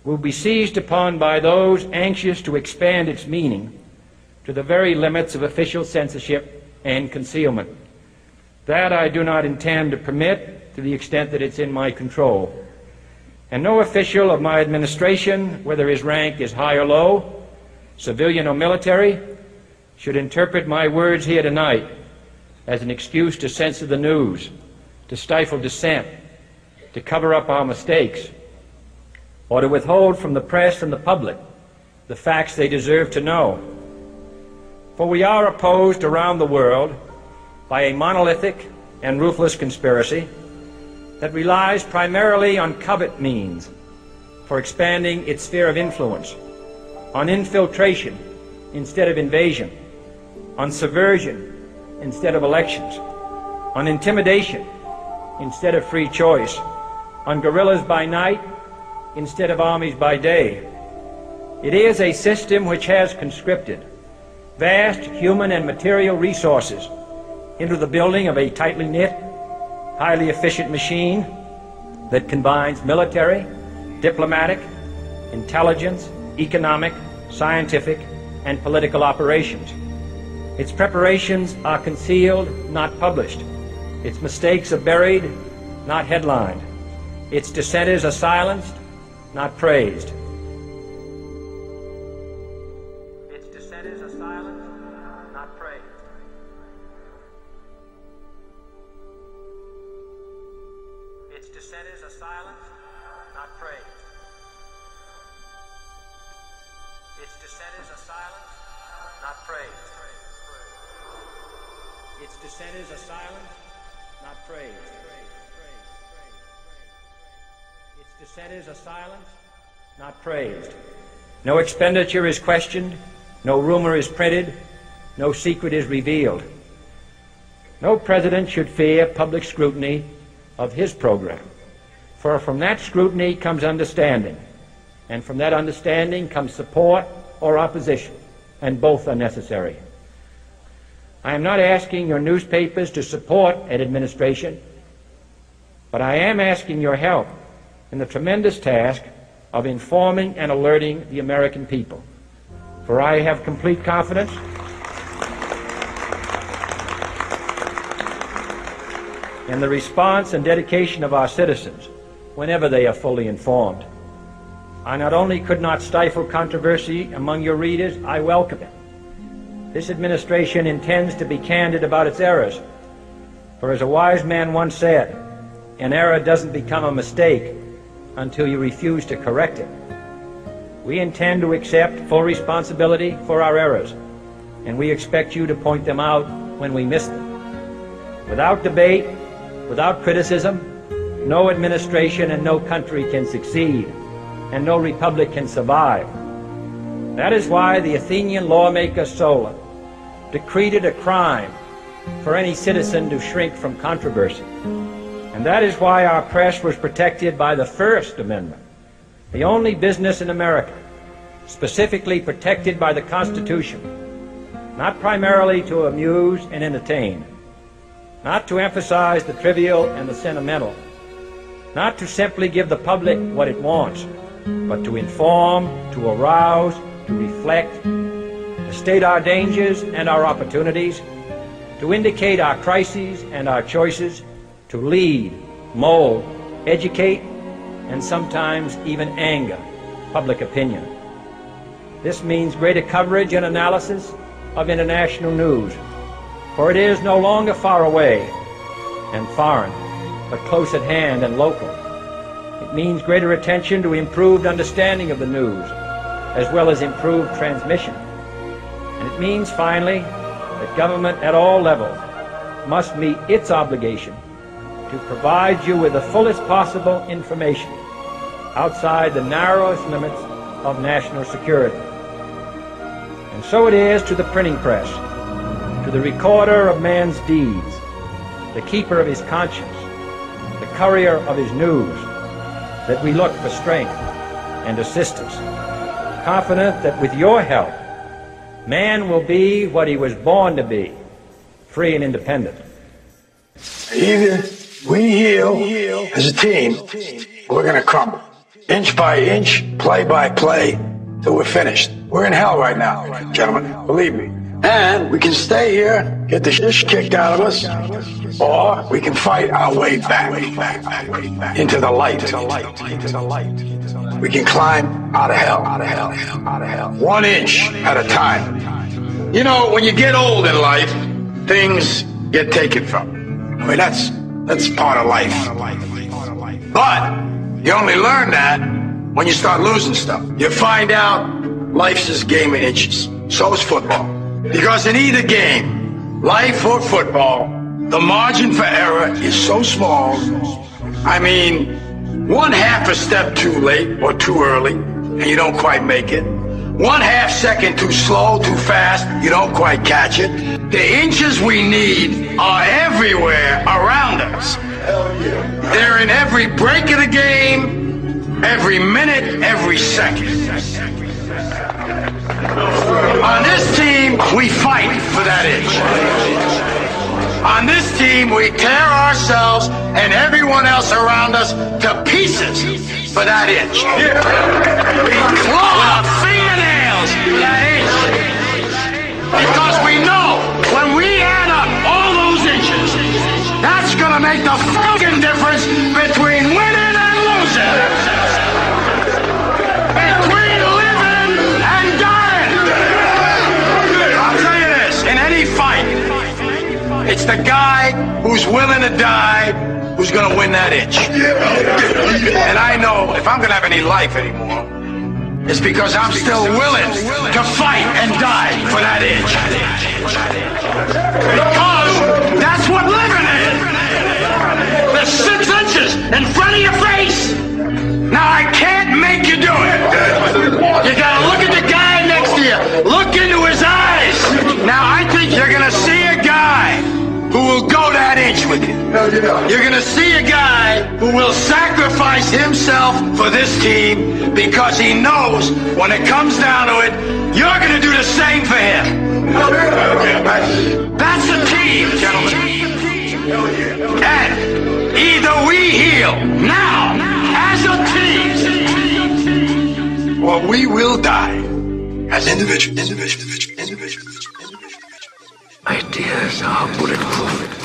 will be seized upon by those anxious to expand its meaning to the very limits of official censorship and concealment. That I do not intend to permit to the extent that it's in my control. And no official of my administration, whether his rank is high or low, civilian or military, should interpret my words here tonight as an excuse to censor the news, to stifle dissent, to cover up our mistakes, or to withhold from the press and the public the facts they deserve to know. For we are opposed around the world by a monolithic and ruthless conspiracy that relies primarily on covert means for expanding its sphere of influence, on infiltration instead of invasion, on subversion instead of elections, on intimidation instead of free choice, on guerrillas by night instead of armies by day. It is a system which has conscripted vast human and material resources into the building of a tightly knit, highly efficient machine that combines military, diplomatic, intelligence, economic, scientific, and political operations. Its preparations are concealed, not published. Its mistakes are buried, not headlined. Its dissenters are silenced, not praised. Its dissenters are silent, not praised. Its dissenters are silent, not praised. Its dissenters are silent, not praised. No expenditure is questioned, no rumor is printed, no secret is revealed. No president should fear public scrutiny of his program, for from that scrutiny comes understanding, and from that understanding comes support or opposition, and both are necessary. I am not asking your newspapers to support an administration, but I am asking your help in the tremendous task of informing and alerting the American people. For I have complete confidence in the response and dedication of our citizens whenever they are fully informed. I not only could not stifle controversy among your readers, I welcome it. This administration intends to be candid about its errors. For as a wise man once said, an error doesn't become a mistake until you refuse to correct it. We intend to accept full responsibility for our errors, and we expect you to point them out when we miss them. Without debate, without criticism, no administration and no country can succeed, and no republic can survive. That is why the Athenian lawmaker Solon decreed it a crime for any citizen to shrink from controversy. And that is why our press was protected by the First Amendment, the only business in America specifically protected by the Constitution, not primarily to amuse and entertain, not to emphasize the trivial and the sentimental, not to simply give the public what it wants, but to inform, to arouse, to reflect, to state our dangers and our opportunities, to indicate our crises and our choices, to lead, mold, educate, and sometimes even anger public opinion. This means greater coverage and analysis of international news, for it is no longer far away and foreign, but close at hand and local. It means greater attention to improved understanding of the news, as well as improved transmission. And it means, finally, that government at all levels must meet its obligation to provide you with the fullest possible information outside the narrowest limits of national security. And so it is to the printing press, to the recorder of man's deeds, the keeper of his conscience, the courier of his news, that we look for strength and assistance, confident that with your help, man will be what he was born to be, free and independent. Either we heal as a team, or we're going to crumble. Inch by inch, play by play, till we're finished. We're in hell right now, gentlemen, believe me. And we can stay here, get the shit kicked out of us, or we can fight our way back into the light. We can climb out of hell, 1 inch at a time. You know, when you get old in life, things get taken from you. I mean, that's part of life. But you only learn that when you start losing stuff. You find out life's this game of inches. So is football. Because in either game, life or football, the margin for error is so small. I mean, 1/2 a step too late or too early, and you don't quite make it. 1/2 second too slow, too fast, you don't quite catch it. The inches we need are everywhere around us. They're in every break of the game, every minute, every second. On this team, we fight for that inch. On this team, we tear ourselves and everyone else around us to pieces for that inch. We claw our fingernails for that inch. Because we know when we add up all those inches, that's going to make the fucking difference between winning and losing. Between living and dying. I'll tell you this, in any fight, it's the guy who's willing to die who's going to win that inch. And I know if I'm going to have any life anymore, is because I'm still willing to fight and die for that inch. Because that's what living is. There's 6 inches in front of your face. Now I can't make you do it. You gotta look at the guy next to you. Look into his eyes. Now I think you're gonna see a guy who will go that inch with you. You're gonna see a guy who will sacrifice himself for this team because he knows when it comes down to it, you're gonna do the same for him. That's a team, gentlemen. And either we heal now as a team, or we will die as individuals. Ideas are bulletproof.